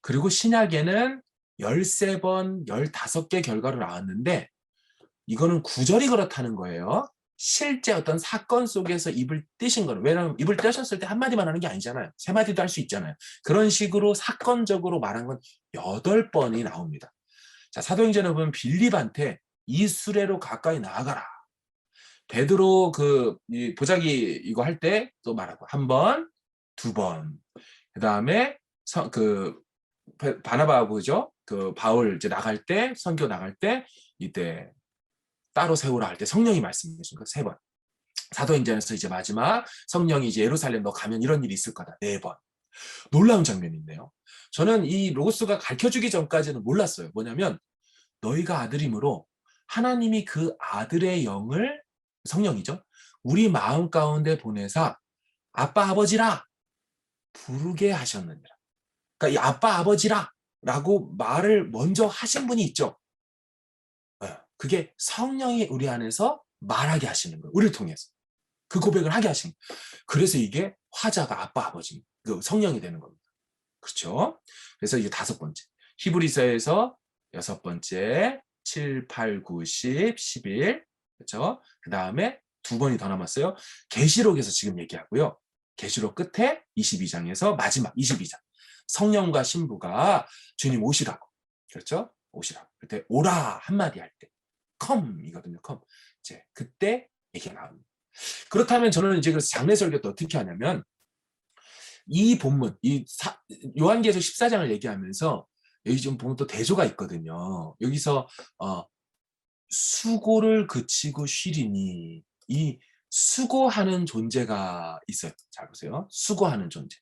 그리고 신약에는 13번, 15개 결과로 나왔는데 이거는 구절이 그렇다는 거예요. 실제 어떤 사건 속에서 입을 떼신 거는, 왜냐하면 입을 떼셨을 때 한마디만 하는 게 아니잖아요. 3마디도 할 수 있잖아요. 그런 식으로 사건적으로 말한 건 8번이 나옵니다. 자, 사도행전에 보면 빌립한테 이 수레로 가까이 나아가라. 베드로 이 보자기 이거 할 때 또 말하고 1번, 2번. 그다음에 바나바하고 그죠? 그 바울 이제 나갈 때 선교 나갈 때 이때 따로 세우라 할 때 성령이 말씀해 주신 거 3번. 사도행전에서 이제 마지막 성령이 이제 예루살렘 너 가면 이런 일이 있을 거다. 4번. 놀라운 장면이 있네요. 저는 이 로고스가 가르쳐주기 전까지는 몰랐어요. 뭐냐면 너희가 아들이므로 하나님이 그 아들의 영을 성령이죠. 우리 마음 가운데 보내사 아빠 아버지라 부르게 하셨느니라. 그러니까 이 아빠 아버지라 라고 말을 먼저 하신 분이 있죠. 그게 성령이 우리 안에서 말하게 하시는 거예요. 우리를 통해서. 그 고백을 하게 하신 거예요. 그래서 이게 화자가 아빠 아버지 그 성령이 되는 겁니다. 그렇죠? 그래서 이게 5번째. 히브리서에서 6번째, 7, 8, 9, 10, 11. 그렇죠? 그 다음에 2번이 더 남았어요. 계시록에서 지금 얘기하고요. 계시록 끝에 22장에서 마지막 22장. 성령과 신부가 주님 오시라고. 그렇죠? 오시라고. 그때 오라 한마디 할 때. 컴이거든요. 컴. 이제 그때 얘기가 나옵니다. 그렇다면 저는 이제 그래서 장례설교 때 어떻게 하냐면 이 본문, 요한계시록 14장을 얘기하면서 여기 좀 보면 또 대조가 있거든요. 여기서 수고를 그치고 쉬리니 이 수고하는 존재가 있어요. 잘 보세요. 수고하는 존재.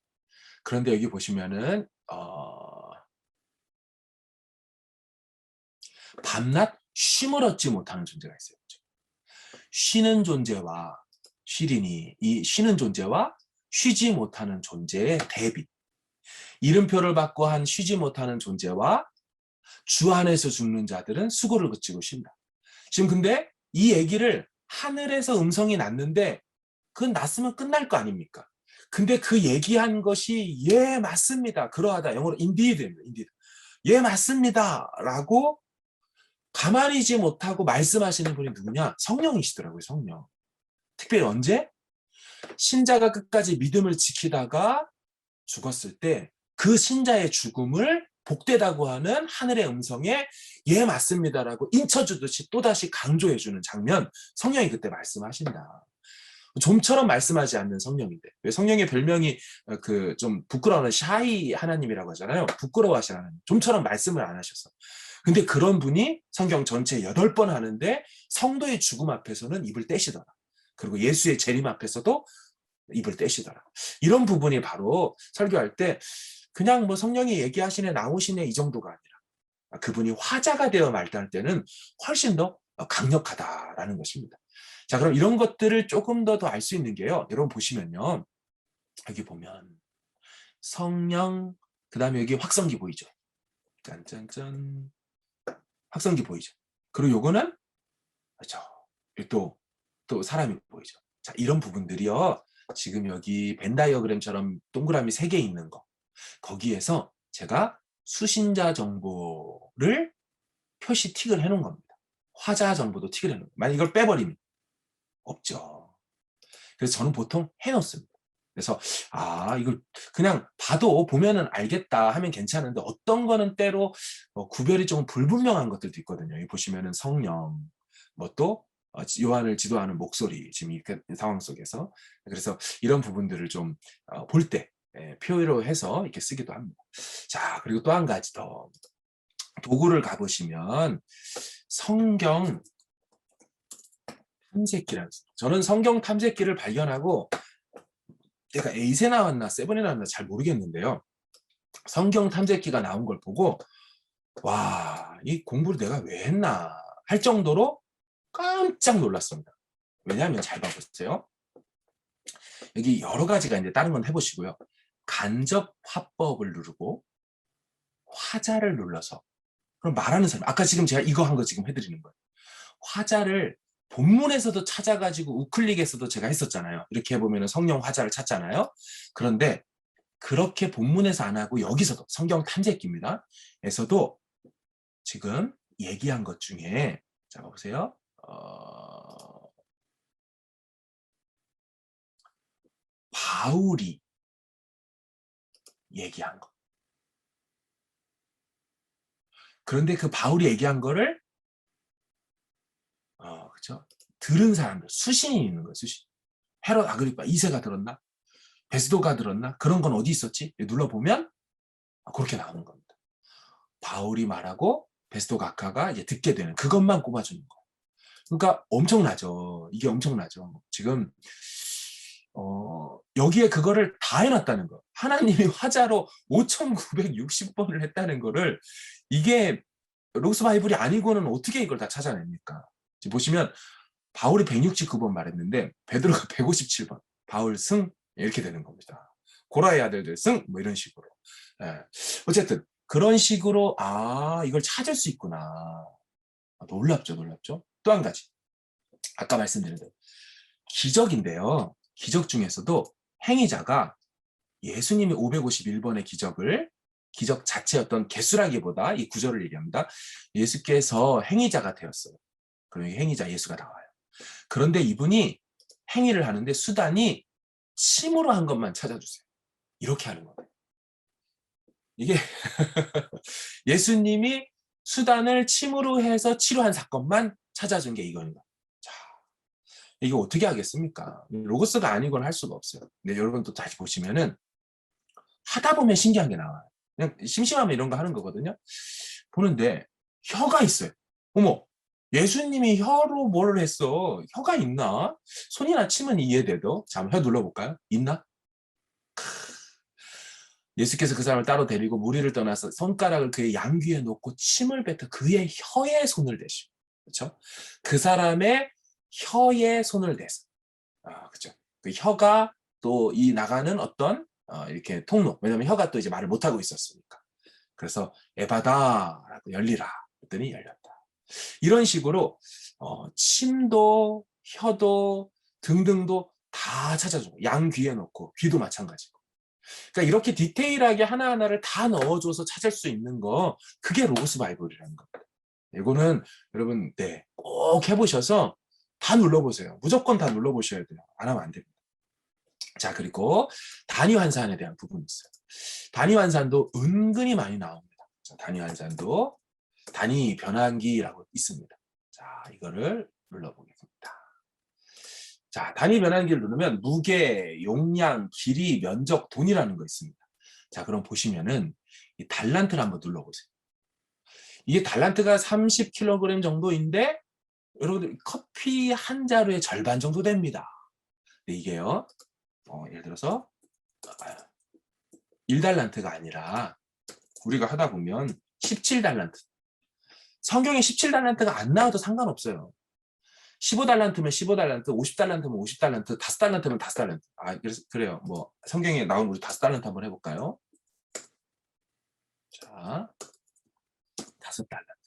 그런데 여기 보시면은 밤낮 쉼을 얻지 못하는 존재가 있어요. 쉬는 존재와 쉬리니 이 쉬는 존재와 쉬지 못하는 존재의 대비. 이름표를 받고 한 쉬지 못하는 존재와 주 안에서 죽는 자들은 수고를 그치고 쉰다. 지금 근데 이 얘기를 하늘에서 음성이 났는데 그건 났으면 끝날 거 아닙니까? 근데 그 얘기한 것이 예 맞습니다. 그러하다. 영어로 indeed입니다. indeed. 예 맞습니다. 라고 가만히 있지 못하고 말씀하시는 분이 누구냐? 성령이시더라고요. 성령. 특별히 언제? 신자가 끝까지 믿음을 지키다가 죽었을 때 그 신자의 죽음을 복되다고 하는 하늘의 음성에 예 맞습니다라고 인쳐주듯이 또다시 강조해주는 장면 성령이 그때 말씀하신다. 좀처럼 말씀하지 않는 성령인데 왜 성령의 별명이 좀 부끄러워하는 샤이 하나님이라고 하잖아요. 부끄러워하시는 하나님. 좀처럼 말씀을 안 하셔서. 근데 그런 분이 성경 전체 8번 하는데 성도의 죽음 앞에서는 입을 떼시더라. 그리고 예수의 재림 앞에서도 입을 떼시더라. 이런 부분이 바로 설교할 때 그냥 뭐 성령이 얘기하시네 나오시네 이 정도가 아니라 그분이 화자가 되어 말할 때는 훨씬 더 강력하다라는 것입니다. 자, 그럼 이런 것들을 조금 더 알 수 있는 게요. 여러분 보시면요. 여기 보면 성령, 그 다음에 여기 확성기 보이죠? 짠짠짠. 확성기 보이죠? 그리고 요거는 그렇죠. 또 사람이 보이죠? 자, 이런 부분들이요. 지금 여기 벤 다이어그램처럼 동그라미 3개 있는 거. 거기에서 제가 수신자 정보를 표시 틱을 해놓은 겁니다. 화자 정보도 틱을 해놓은 거예요. 만약 이걸 빼버리면 없죠. 그래서 저는 보통 해놓습니다. 그래서 이걸 그냥 봐도 보면은 알겠다 하면 괜찮은데 어떤 거는 때로 구별이 조금 불분명한 것들도 있거든요. 여기 보시면은 성령, 뭐 또 요한을 지도하는 목소리, 지금 이 상황 속에서. 그래서 이런 부분들을 좀 볼 때 표로 해서 이렇게 쓰기도 합니다. 자, 그리고 또 한 가지 더 도구를 가보시면 성경 탐색기라는, 저는 성경 탐색기를 발견하고 제가 8에 나왔나 7에 나왔나 잘 모르겠는데요. 성경 탐색기가 나온 걸 보고 와, 이 공부를 내가 왜 했나 할 정도로 깜짝 놀랐습니다. 왜냐하면 잘 봐보세요. 여기 여러 가지가 있는데 다른 건 해보시고요. 간접 화법을 누르고 화자를 눌러서 그럼 말하는 사람, 아까 지금 제가 이거 한 거 지금 해드리는 거예요. 화자를 본문에서도 찾아가지고 우클릭에서도 제가 했었잖아요. 이렇게 해보면 성령 화자를 찾잖아요. 그런데 그렇게 본문에서 안 하고 여기서도 성경 탐색기입니다. 에서도 지금 얘기한 것 중에 자 보세요. 바울이 얘기한 거. 그런데 그 바울이 얘기한 거를 그렇죠? 들은 사람들 수신이 있는 거예요. 수신. 헤롯 아그리파 2세가 들었나? 베스도가 들었나? 그런 건 어디 있었지? 눌러보면 그렇게 나오는 겁니다. 바울이 말하고 베스도 각하가 이제 듣게 되는 그것만 꼽아주는 거예요. 그러니까 엄청나죠. 이게 엄청나죠. 지금 여기에 그거를 다 해놨다는 거. 하나님이 화자로 5,960번을 했다는 거를 이게 로스 바이블이 아니고는 어떻게 이걸 다 찾아냅니까? 지금 보시면 바울이 169번 말했는데 베드로가 157번. 바울 승 이렇게 되는 겁니다. 고라의 아들들 승 뭐 이런 식으로. 어쨌든 그런 식으로 이걸 찾을 수 있구나. 놀랍죠, 놀랍죠. 또 한 가지 아까 말씀드린 대로 기적인데요. 기적 중에서도 행위자가 예수님이 551번의 기적 자체였던 개수라기보다 이 구절을 얘기합니다. 예수께서 행위자가 되었어요. 그럼 행위자 예수가 나와요. 그런데 이분이 행위를 하는데 수단이 침으로 한 것만 찾아주세요. 이렇게 하는 거예요. 이게 예수님이 수단을 침으로 해서 치료한 사건만 찾아준 게 이겁니다. 자, 이거 어떻게 하겠습니까? 로고스가 아니건 할 수가 없어요. 근데 여러분 또 다시 보시면은 하다 보면 신기한 게 나와요. 그냥 심심하면 이런 거 하는 거거든요. 보는데 혀가 있어요. 어머, 예수님이 혀로 뭘 했어? 혀가 있나? 손이나 침은 이해돼도. 자, 한번 혀 눌러볼까요? 있나? 예수께서 그 사람을 따로 데리고 무리를 떠나서 손가락을 그의 양귀에 놓고 침을 뱉어 그의 혀에 손을 대시고, 그렇죠? 그 사람의 혀에 손을 대서, 그렇죠? 그 혀가 또 이 나가는 어떤 이렇게 통로, 왜냐면 혀가 또 이제 말을 못 하고 있었으니까. 그래서 에바다라고 열리라 했더니 열렸다. 이런 식으로 침도 혀도 등등도 다 찾아주고 양 귀에 놓고 귀도 마찬가지고. 그러니까 이렇게 디테일하게 하나하나를 다 넣어줘서 찾을 수 있는 거 그게 로고스 바이블이라는 겁니다. 이거는 여러분 꼭 해보셔서 다 눌러보세요. 무조건 다 눌러보셔야 돼요. 안 하면 안 됩니다. 자, 그리고 단위 환산에 대한 부분이 있어요. 단위 환산도 은근히 많이 나옵니다. 자, 단위 환산도 단위 변환기라고 있습니다. 자, 이거를 눌러보겠습니다. 자, 단위 변환기를 누르면 무게, 용량, 길이, 면적, 돈이라는 거 있습니다. 자, 그럼 보시면은 이 달란트를 한번 눌러보세요. 이게 달란트가 30kg 정도인데 여러분들 커피 한 자루의 절반 정도 됩니다. 근데 이게요. 예를 들어서 1달란트가 아니라 우리가 하다 보면 17달란트. 성경에 17달란트가 안 나와도 상관없어요. 15달란트면 15달란트, 50달란트면 50달란트, 5달란트면 5달란트. 그래요. 뭐 성경에 나온 우리 5달란트 한번 해볼까요? 자, 5달란트.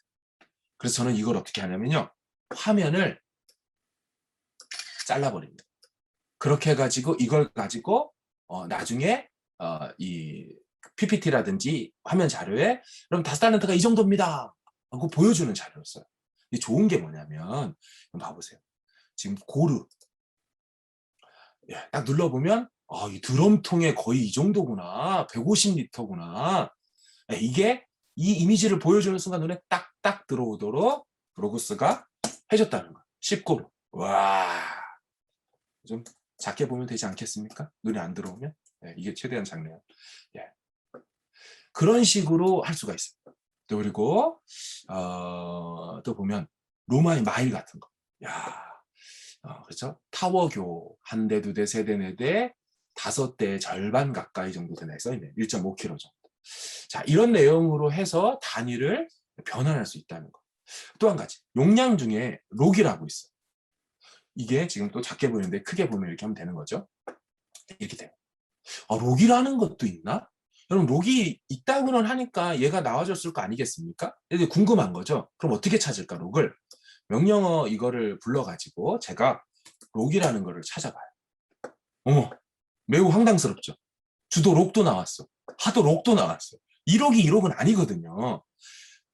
그래서 저는 이걸 어떻게 하냐면요. 화면을 잘라버립니다. 그렇게 해가지고 이걸 가지고 나중에 이 PPT라든지 화면 자료에 그럼 5달란트가 이 정도입니다 하고 보여주는 자료였어요. 이 좋은 게 뭐냐면 봐보세요. 지금 고르 딱 눌러보면 이 드럼통에 거의 이 정도구나. 150리터구나. 이게 이 이미지를 보여주는 순간 눈에 딱딱 들어오도록 로고스가 해줬다는 거예요. 19로. 와, 좀 작게 보면 되지 않겠습니까? 눈에 안 들어오면. 이게 최대한 작네요. 예. 그런 식으로 할 수가 있습니다. 또 그리고 또 보면 로마의 마일 같은 거. 야, 그렇죠? 타워교 한 대, 두 대, 세 대, 네 대, 5대 절반 가까이 정도 되나 써있네요. 1.5km 정도. 자, 이런 내용으로 해서 단위를 변환할 수 있다는 거. 또 한 가지, 용량 중에 록이라고 있어요. 이게 지금 또 작게 보이는데 크게 보면 이렇게 하면 되는 거죠. 이렇게 돼요. 록이라는 것도 있나? 여러분, 록이 있다고는 하니까 얘가 나와줬을 거 아니겠습니까? 근데 궁금한 거죠. 그럼 어떻게 찾을까, 록을? 명령어 이거를 불러가지고 제가 록이라는 거를 찾아봐요. 어머, 매우 황당스럽죠. 주도 록도 나왔어. 하도 록도 나왔어. 1록이 1록은 아니거든요.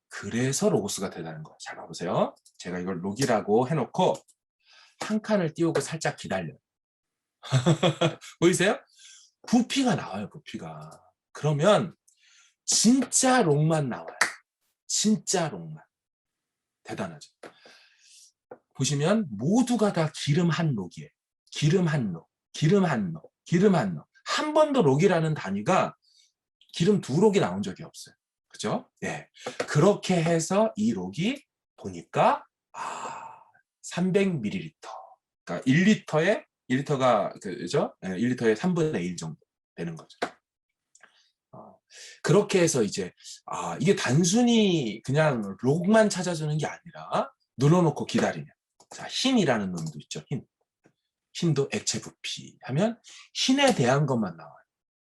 그래서 로고스가 되다는 거예요. 잘 봐보세요. 제가 이걸 록이라고 해놓고 한 칸을 띄우고 살짝 기다려요. 보이세요? 부피가 나와요, 부피가. 그러면 진짜 록만 나와요. 진짜 록만. 대단하죠. 보시면 모두가 다 기름 한 록이에요. 기름 한 록, 기름 한 록, 기름 한 록. 한 번도 록이라는 단위가 기름 2록이 나온 적이 없어요. 그죠? 예. 그렇게 해서 이 록이 보니까 300ml. 그러니까 1리터에 1리터가 그죠? 예, 1리터의 3분의 1 정도 되는 거죠. 그렇게 해서 이제 이게 단순히 그냥 록만 찾아주는 게 아니라 눌러놓고 기다리면 자, 흰이라는 놈도 있죠. 흰도 액체 부피 하면 흰에 대한 것만 나와요.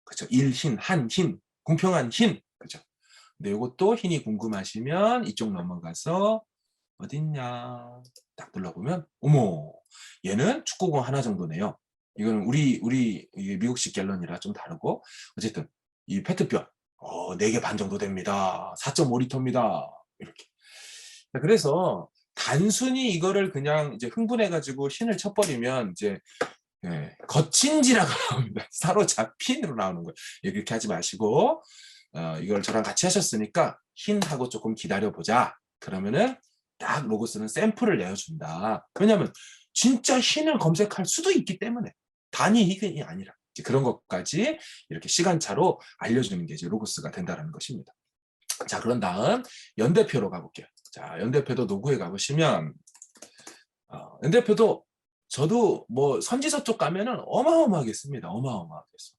그렇죠? 일흰, 한흰, 공평한 흰. 그죠? 근데 이것도 흰이 궁금하시면 이쪽 넘어가서 어딨냐 딱 눌러보면 어머, 얘는 축구공 하나 정도네요. 이거는 우리 미국식 갤런이라 좀 다르고 어쨌든 이 페트병 4개 반 정도 됩니다. 4.5리터입니다. 이렇게. 그래서 단순히 이거를 그냥 이제 흥분해가지고 흰을 쳐버리면 이제 거친지라고 나옵니다. 사로잡힌으로 나오는 거예요. 이렇게 하지 마시고 이걸 저랑 같이 하셨으니까 흰하고 조금 기다려보자. 그러면은 딱 로고스는 샘플을 내어준다. 왜냐하면 진짜 흰을 검색할 수도 있기 때문에 단위 흰이 아니라 그런 것까지 이렇게 시간차로 알려주는 게 이제 로고스가 된다는 것입니다. 자, 그런 다음 연대표로 가볼게요. 자, 연대표도 노구에 가보시면 연대표도 저도 뭐 선지서 쪽 가면은 어마어마하겠습니다. 어마어마하겠어.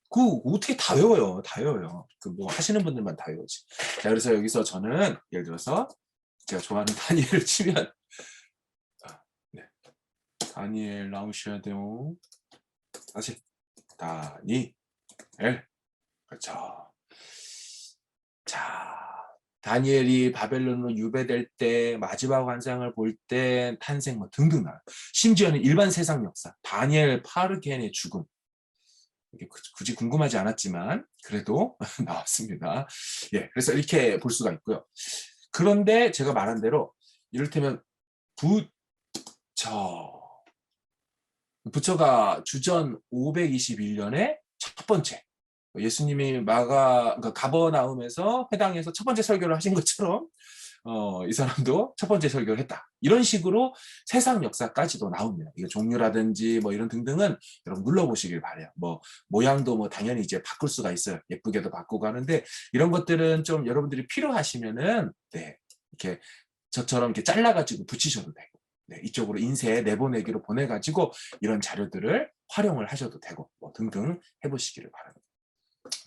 그 어떻게 다 외워요. 다 외워요. 그 뭐 하시는 분들만 다 외우지. 자, 그래서 여기서 저는 예를 들어서 제가 좋아하는 다니엘을 치면 네. 다니엘 나오셔야 돼요. 다시 다니엘. 그렇죠. 자, 다니엘이 바벨론으로 유배될 때 마지막 환상을 볼 때 탄생 뭐 등등 나와요. 심지어는 일반 세상 역사, 다니엘 파르겐의 죽음. 이게 굳이 궁금하지 않았지만 그래도 나왔습니다. 예, 그래서 이렇게 볼 수가 있고요. 그런데 제가 말한 대로 이를테면 부처가 주전 521년에 첫 번째 예수님이 그러니까 가버나움에서 회당에서 첫 번째 설교를 하신 것처럼 이 사람도 첫 번째 설교를 했다. 이런 식으로 세상 역사까지도 나옵니다. 이거 종류라든지 뭐 이런 등등은 여러분 눌러보시길 바래요. 뭐 모양도 뭐 당연히 이제 바꿀 수가 있어요. 예쁘게도 바꾸고 하는데 이런 것들은 좀 여러분들이 필요하시면은 이렇게 저처럼 이렇게 잘라가지고 붙이셔도 되고 이쪽으로 인쇄 내보내기로 보내가지고 이런 자료들을 활용을 하셔도 되고 뭐 등등 해보시기를 바랍니다.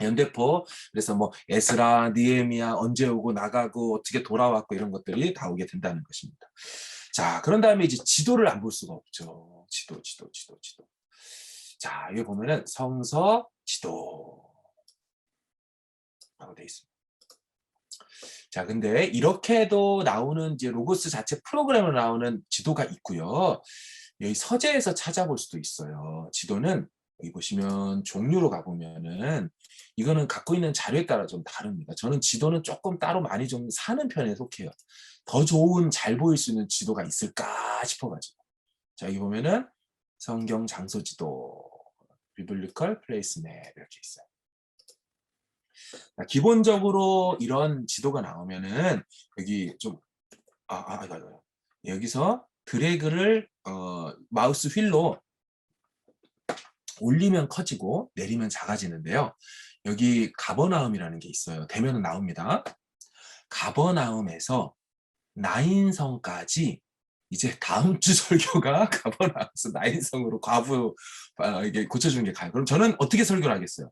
연대포 그래서 뭐 에스라, 느헤미야 언제 오고 나가고 어떻게 돌아왔고 이런 것들이 다 오게 된다는 것입니다. 자, 그런 다음에 이제 지도를 안 볼 수가 없죠. 지도. 자, 여기 보면은 성서 지도라고 되어 있습니다. 자, 근데 이렇게도 나오는 이제 로고스 자체 프로그램으로 나오는 지도가 있고요. 여기 서재에서 찾아볼 수도 있어요. 지도는 여기 보시면 종류로 가보면은 이거는 갖고 있는 자료에 따라 좀 다릅니다. 저는 지도는 조금 따로 많이 좀 사는 편에 속해요. 더 좋은 잘 보일 수 있는 지도가 있을까 싶어가지고. 자, 여기 보면은 성경 장소 지도, 비블리컬 플레이스 맵 이렇게 있어요. 자, 기본적으로 이런 지도가 나오면은 여기 좀 여기서 드래그를 마우스 휠로 올리면 커지고 내리면 작아지는데요. 여기 가버나움이라는 게 있어요. 되면은 나옵니다. 가버나움에서 나인성까지 이제 다음 주 설교가 가버나움에서 나인성으로 과부 이게 고쳐주는 게 가요. 그럼 저는 어떻게 설교를 하겠어요?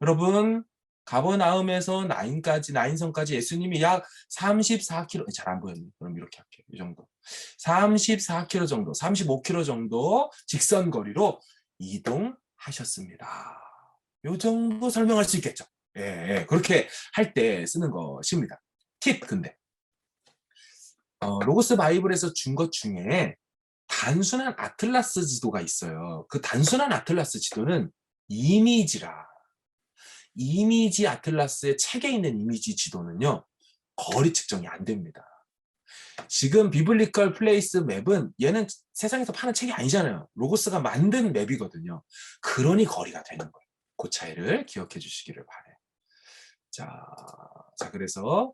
여러분 가버나움에서 나인성까지 예수님이 약 34km 잘 안 보였네. 그럼 이렇게 할게요. 이 정도 34km 정도 35km 정도 직선 거리로 이동하셨습니다. 요 정도 설명할 수 있겠죠. 예, 그렇게 할 때 쓰는 것입니다. 팁 근데 로고스 바이블에서 준 것 중에 단순한 아틀라스 지도가 있어요. 그 단순한 아틀라스 지도는 이미지라. 이미지 아틀라스의 책에 있는 이미지 지도는요. 거리 측정이 안 됩니다. 지금 비블리컬 플레이스 맵은 얘는 세상에서 파는 책이 아니잖아요. 로고스가 만든 맵이거든요. 그러니 거리가 되는 거예요. 그 차이를 기억해 주시기를 바래요. 자 그래서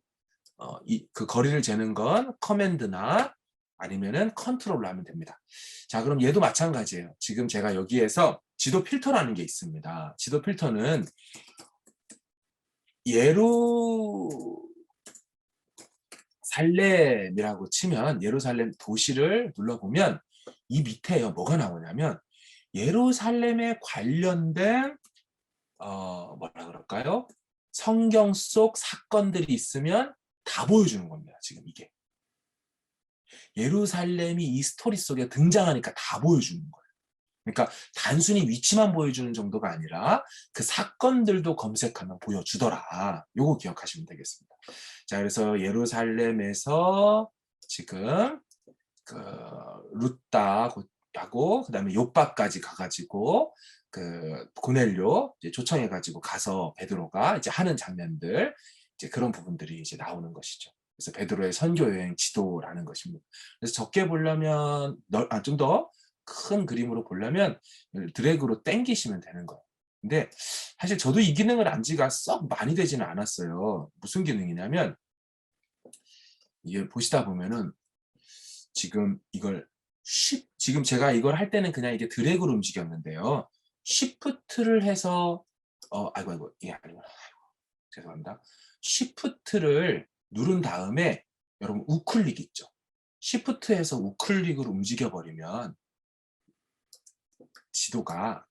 그 거리를 재는 건 커맨드나 아니면은 컨트롤로 하면 됩니다. 자, 그럼 얘도 마찬가지예요. 지금 제가 여기에서 지도 필터라는 게 있습니다. 지도 필터는 예루살렘이라고 치면 예루살렘 도시를 눌러보면 이 밑에요. 뭐가 나오냐면 예루살렘에 관련된 뭐라 그럴까요? 성경 속 사건들이 있으면 다 보여주는 겁니다. 지금 이게. 예루살렘이 이 스토리 속에 등장하니까 다 보여주는 거예요. 그러니까 단순히 위치만 보여주는 정도가 아니라 그 사건들도 검색하면 보여주더라. 요거 기억하시면 되겠습니다. 자, 그래서 예루살렘에서 지금 그 룻다하고 그다음에 요바까지 가가지고 그 고넬료 이제 초청해가지고 가서 베드로가 이제 하는 장면들 이제 그런 부분들이 이제 나오는 것이죠. 그래서 베드로의 선교 여행 지도라는 것입니다. 그래서 적게 보려면 좀 더 큰 그림으로 보려면 드래그로 당기시면 되는 거예요. 근데 사실 저도 이 기능을 안 지가 썩 많이 되지는 않았어요. 무슨 기능이냐면 이게 보시다 보면은 지금 지금 제가 이걸 할 때는 그냥 이게 드래그로 움직였는데요. 쉬프트를 해서 아이고 이게 아니구나. 죄송합니다. 쉬프트를 누른 다음에 여러분 우클릭 있죠. 쉬프트에서 우클릭으로 움직여 버리면 지도가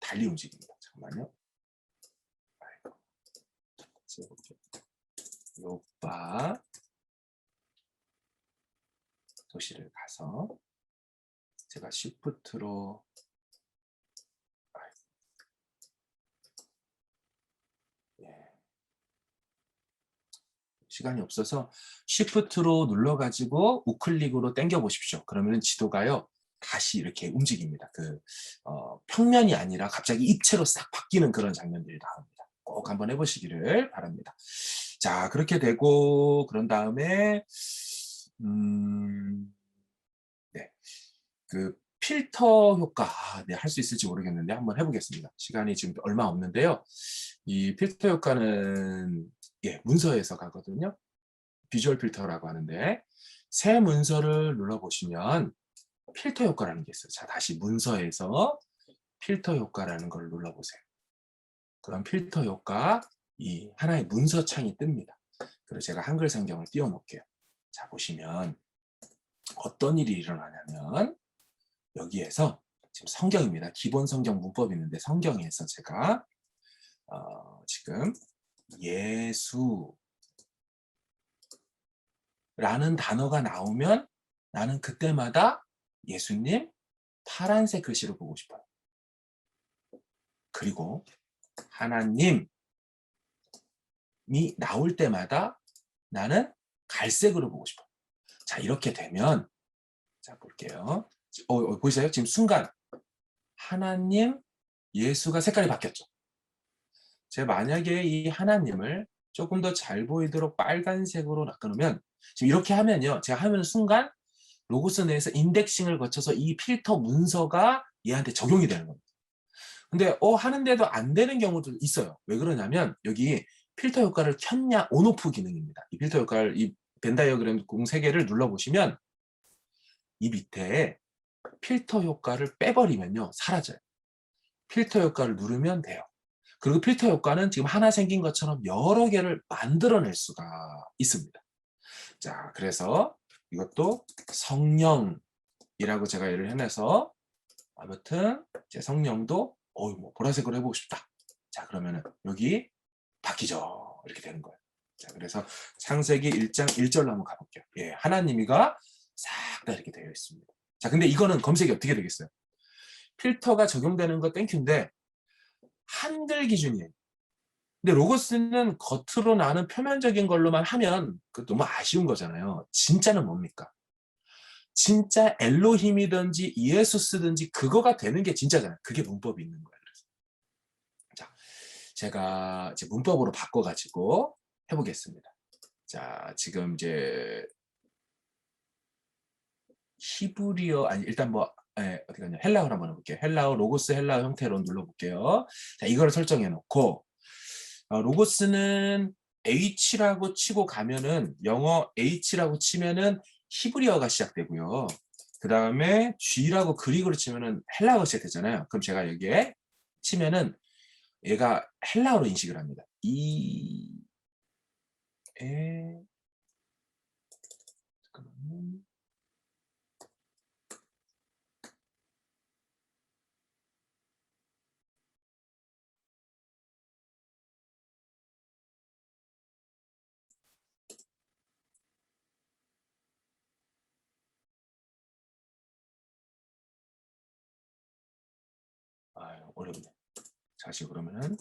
달리 움직입니다. 잠깐만요. 요바 도시를 가서 제가 쉬프트로 시간이 없어서 쉬프트로 눌러가지고 우클릭으로 당겨 보십시오. 그러면 지도가요 다시 이렇게 움직입니다. 평면이 아니라 갑자기 입체로 싹 바뀌는 그런 장면들이 나옵니다. 꼭 한번 해보시기를 바랍니다. 자, 그렇게 되고 그런 다음에 네, 그 필터 효과 네, 할 수 있을지 모르겠는데 한번 해보겠습니다. 시간이 지금 얼마 없는데요. 이 필터 효과는 문서에서 가거든요. 비주얼 필터라고 하는데 새 문서를 눌러보시면 필터 효과라는 게 있어요. 자, 다시 문서에서 필터 효과라는 걸 눌러보세요. 그럼 필터 효과 이 하나의 문서 창이 뜹니다. 그리고 제가 한글 성경을 띄워놓을게요. 자, 보시면 어떤 일이 일어나냐면 여기에서 지금 성경입니다. 기본 성경 문법이 있는데 성경에서 제가 지금 예수라는 단어가 나오면 나는 그때마다 예수님 파란색 글씨로 보고 싶어요. 그리고 하나님이 나올 때마다 나는 갈색으로 보고 싶어요. 자, 이렇게 되면 자 볼게요. 보이세요? 지금 순간 하나님, 예수가 색깔이 바뀌었죠. 제가 만약에 이 하나님을 조금 더 잘 보이도록 빨간색으로 바꿔놓으면, 지금 이렇게 하면요, 제가 하면 순간 로고스 내에서 인덱싱을 거쳐서 이 필터 문서가 얘한테 적용이 되는 겁니다. 근데 하는데도 안 되는 경우도 있어요. 왜 그러냐면 여기 필터 효과를 켰냐 온오프 기능입니다. 이 필터 효과를, 이 벤 다이어그램 공 3개를 눌러보시면 이 밑에 필터 효과를 빼버리면요, 사라져요. 필터 효과를 누르면 돼요. 그리고 필터 효과는 지금 하나 생긴 것처럼 여러 개를 만들어낼 수가 있습니다. 자, 그래서 이것도 성령이라고 제가 예를 해내서, 아무튼 제 성령도 뭐 보라색으로 해보고 싶다. 자, 그러면은 여기 바뀌죠. 이렇게 되는 거예요. 자, 그래서 창세기 1장 1절로 한번 가볼게요. 예, 하나님이가 싹 다 이렇게 되어 있습니다. 자, 근데 이거는 검색이 어떻게 되겠어요? 필터가 적용되는 거 땡큐인데 한글 기준이에요. 근데 로고스는 겉으로 나는 표면적인 걸로만 하면 그 너무 아쉬운 거잖아요. 진짜는 뭡니까? 진짜 엘로힘이든지 이에수스든지 그거가 되는 게 진짜잖아요. 그게 문법이 있는 거예요. 그래서. 자, 제가 이제 문법으로 바꿔가지고 해보겠습니다. 자, 지금 이제 히브리어, 아니 일단 뭐 어디 갔냐, 헬라어로 한번 해볼게요. 헬라어, 로고스 헬라어 형태로 눌러볼게요. 자, 이거를 설정해 놓고 로고스는 H라고 치고 가면은, 영어 H라고 치면은 히브리어가 시작되고요. 그 다음에 G라고 그릭으로 치면은 헬라어가 시작되잖아요. 그럼 제가 여기에 치면은 얘가 헬라어로 인식을 합니다. 잠깐만요. 어렵네. 다시 그러면은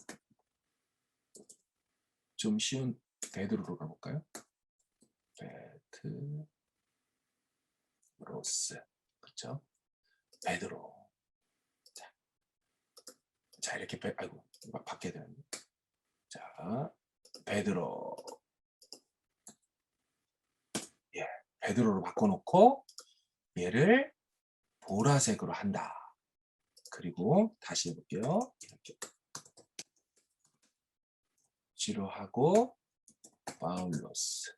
좀 쉬운 베드로로 가볼까요? 베드로스, 그렇죠? 베드로. 자, 이렇게 아이고, 바뀌어야 되는데. 자, 베드로. 예, 베드로로 바꿔놓고 얘를 보라색으로 한다. 그리고 다시 해볼게요. 이렇게 지루하고 파울로스.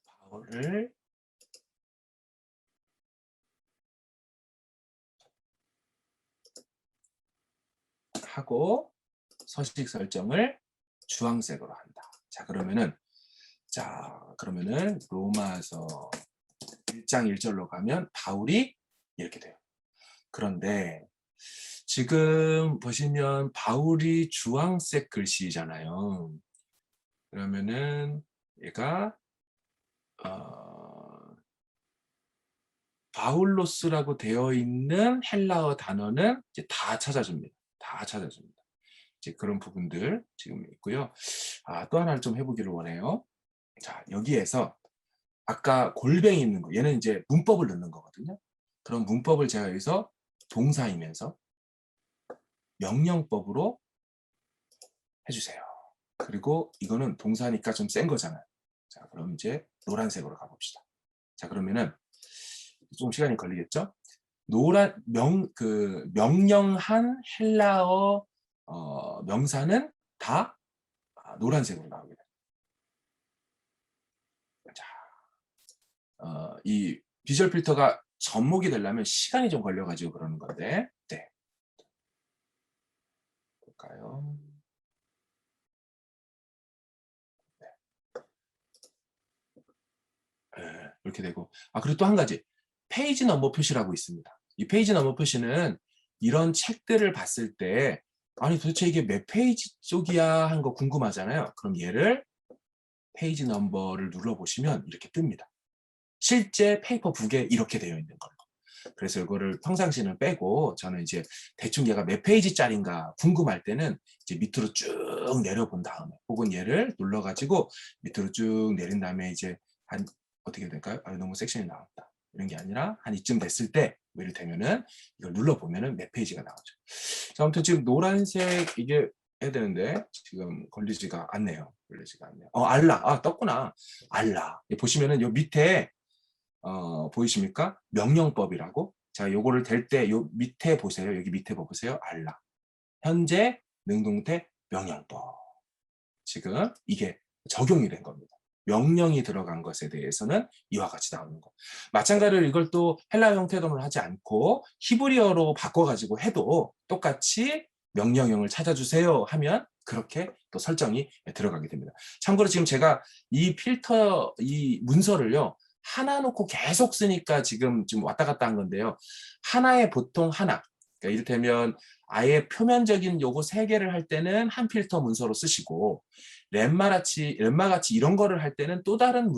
파울을 하고 서식 설정을 주황색으로 한다. 자, 그러면은 로마서 1장 1절로 가면 바울이 이렇게 돼요. 그런데 지금 보시면 바울이 주황색 글씨잖아요. 그러면은 얘가 바울로스라고 되어 있는 헬라어 단어는 이제 다 찾아줍니다. 다 찾아줍니다. 이제 그런 부분들 지금 있고요. 또 하나를 좀 해보기를 원해요. 자, 여기에서 아까 골뱅이 있는 거, 얘는 이제 문법을 넣는 거거든요. 그럼 문법을 제가 여기서 동사이면서 명령법으로 해주세요. 그리고 이거는 동사니까 좀 센 거잖아요. 자, 그럼 이제 노란색으로 가봅시다. 자, 그러면은 좀 시간이 걸리겠죠? 명령한 헬라어 명사는 다 노란색으로 나오게 됩니다. 자, 이 비주얼 필터가 접목이 되려면 시간이 좀 걸려가지고 그러는 건데, 네. 볼까요? 네. 네, 이렇게 되고, 그리고 또 한 가지, 페이지 넘버 표시라고 있습니다. 이 페이지 넘버 표시는 이런 책들을 봤을 때, 아니 도대체 이게 몇 페이지 쪽이야 하는 거 궁금하잖아요. 그럼 얘를 페이지 넘버를 눌러보시면 이렇게 뜹니다. 실제 페이퍼 북에 이렇게 되어 있는 걸로. 그래서 이거를 평상시는 빼고, 저는 이제 대충 얘가 몇 페이지짜리인가 궁금할 때는 이제 밑으로 쭉 내려본 다음에, 혹은 얘를 눌러가지고 밑으로 쭉 내린 다음에 이제 한 어떻게 될까요? 아, 너무 섹션이 나왔다. 이런 게 아니라 한 이쯤 됐을 때 뭐 이를테면은 이걸 눌러보면은 몇 페이지가 나오죠. 자, 아무튼 지금 노란색 이게 해야 되는데 지금 걸리지가 않네요. 걸리지가 않네요. 알라. 떴구나. 알라. 보시면은 요 밑에 보이십니까? 명령법이라고. 자, 요거를 댈 때 요 밑에 보세요. 여기 밑에 보세요. 알라. 현재 능동태 명령법. 지금 이게 적용이 된 겁니다. 명령이 들어간 것에 대해서는 이와 같이 나오는 거. 마찬가지로 이걸 또 헬라 형태로는 하지 않고 히브리어로 바꿔가지고 해도 똑같이 명령형을 찾아주세요 하면 그렇게 또 설정이 들어가게 됩니다. 참고로 지금 제가 이 필터, 이 문서를요, 하나 놓고 계속 쓰니까 지금 왔다 갔다 한 건데요. 하나에 보통 하나. 그러니까 이를테면 아예 표면적인 요거 세 개를 할 때는 한 필터 문서로 쓰시고 렘마같이 이런 거를 할 때는 또 다른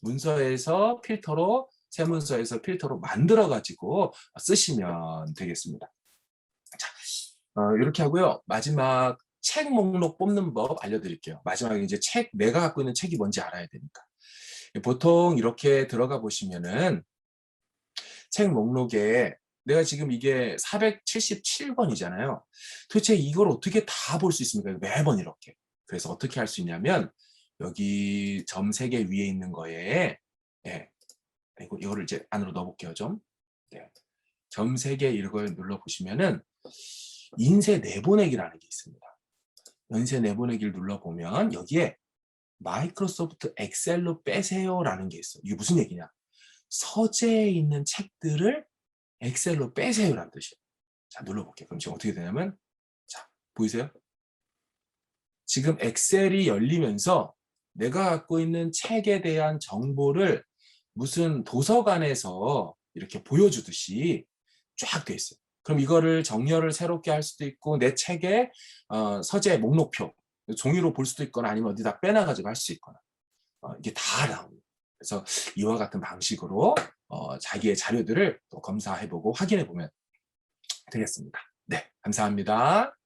문서에서 필터로 새 문서에서 필터로 만들어 가지고 쓰시면 되겠습니다. 자, 이렇게 하고요. 마지막 책 목록 뽑는 법 알려드릴게요. 마지막에 이제 내가 갖고 있는 책이 뭔지 알아야 되니까. 보통 이렇게 들어가 보시면은 책 목록에 내가 지금 이게 477권이잖아요. 도대체 이걸 어떻게 다 볼 수 있습니까? 매번 이렇게. 그래서 어떻게 할 수 있냐면 여기 점 3개 위에 있는 거에 이거를 이제 안으로 넣어볼게요. 좀. 네. 점 3개 이걸 눌러보시면은 인쇄 내보내기라는 게 있습니다. 인쇄 내보내기를 눌러보면 여기에 마이크로소프트 엑셀로 빼세요라는 게 있어요. 이게 무슨 얘기냐? 서재에 있는 책들을 엑셀로 빼세요라는 뜻이에요. 자, 눌러볼게요. 그럼 지금 어떻게 되냐면, 자, 보이세요? 지금 엑셀이 열리면서 내가 갖고 있는 책에 대한 정보를 무슨 도서관에서 이렇게 보여주듯이 쫙 돼 있어요. 그럼 이거를 정렬을 새롭게 할 수도 있고 내 책의 서재 목록표 종이로 볼 수도 있거나 아니면 어디다 빼놔가지고 할 수 있거나 이게 다 나옵니다. 그래서 이와 같은 방식으로 자기의 자료들을 또 검사해보고 확인해보면 되겠습니다. 네, 감사합니다.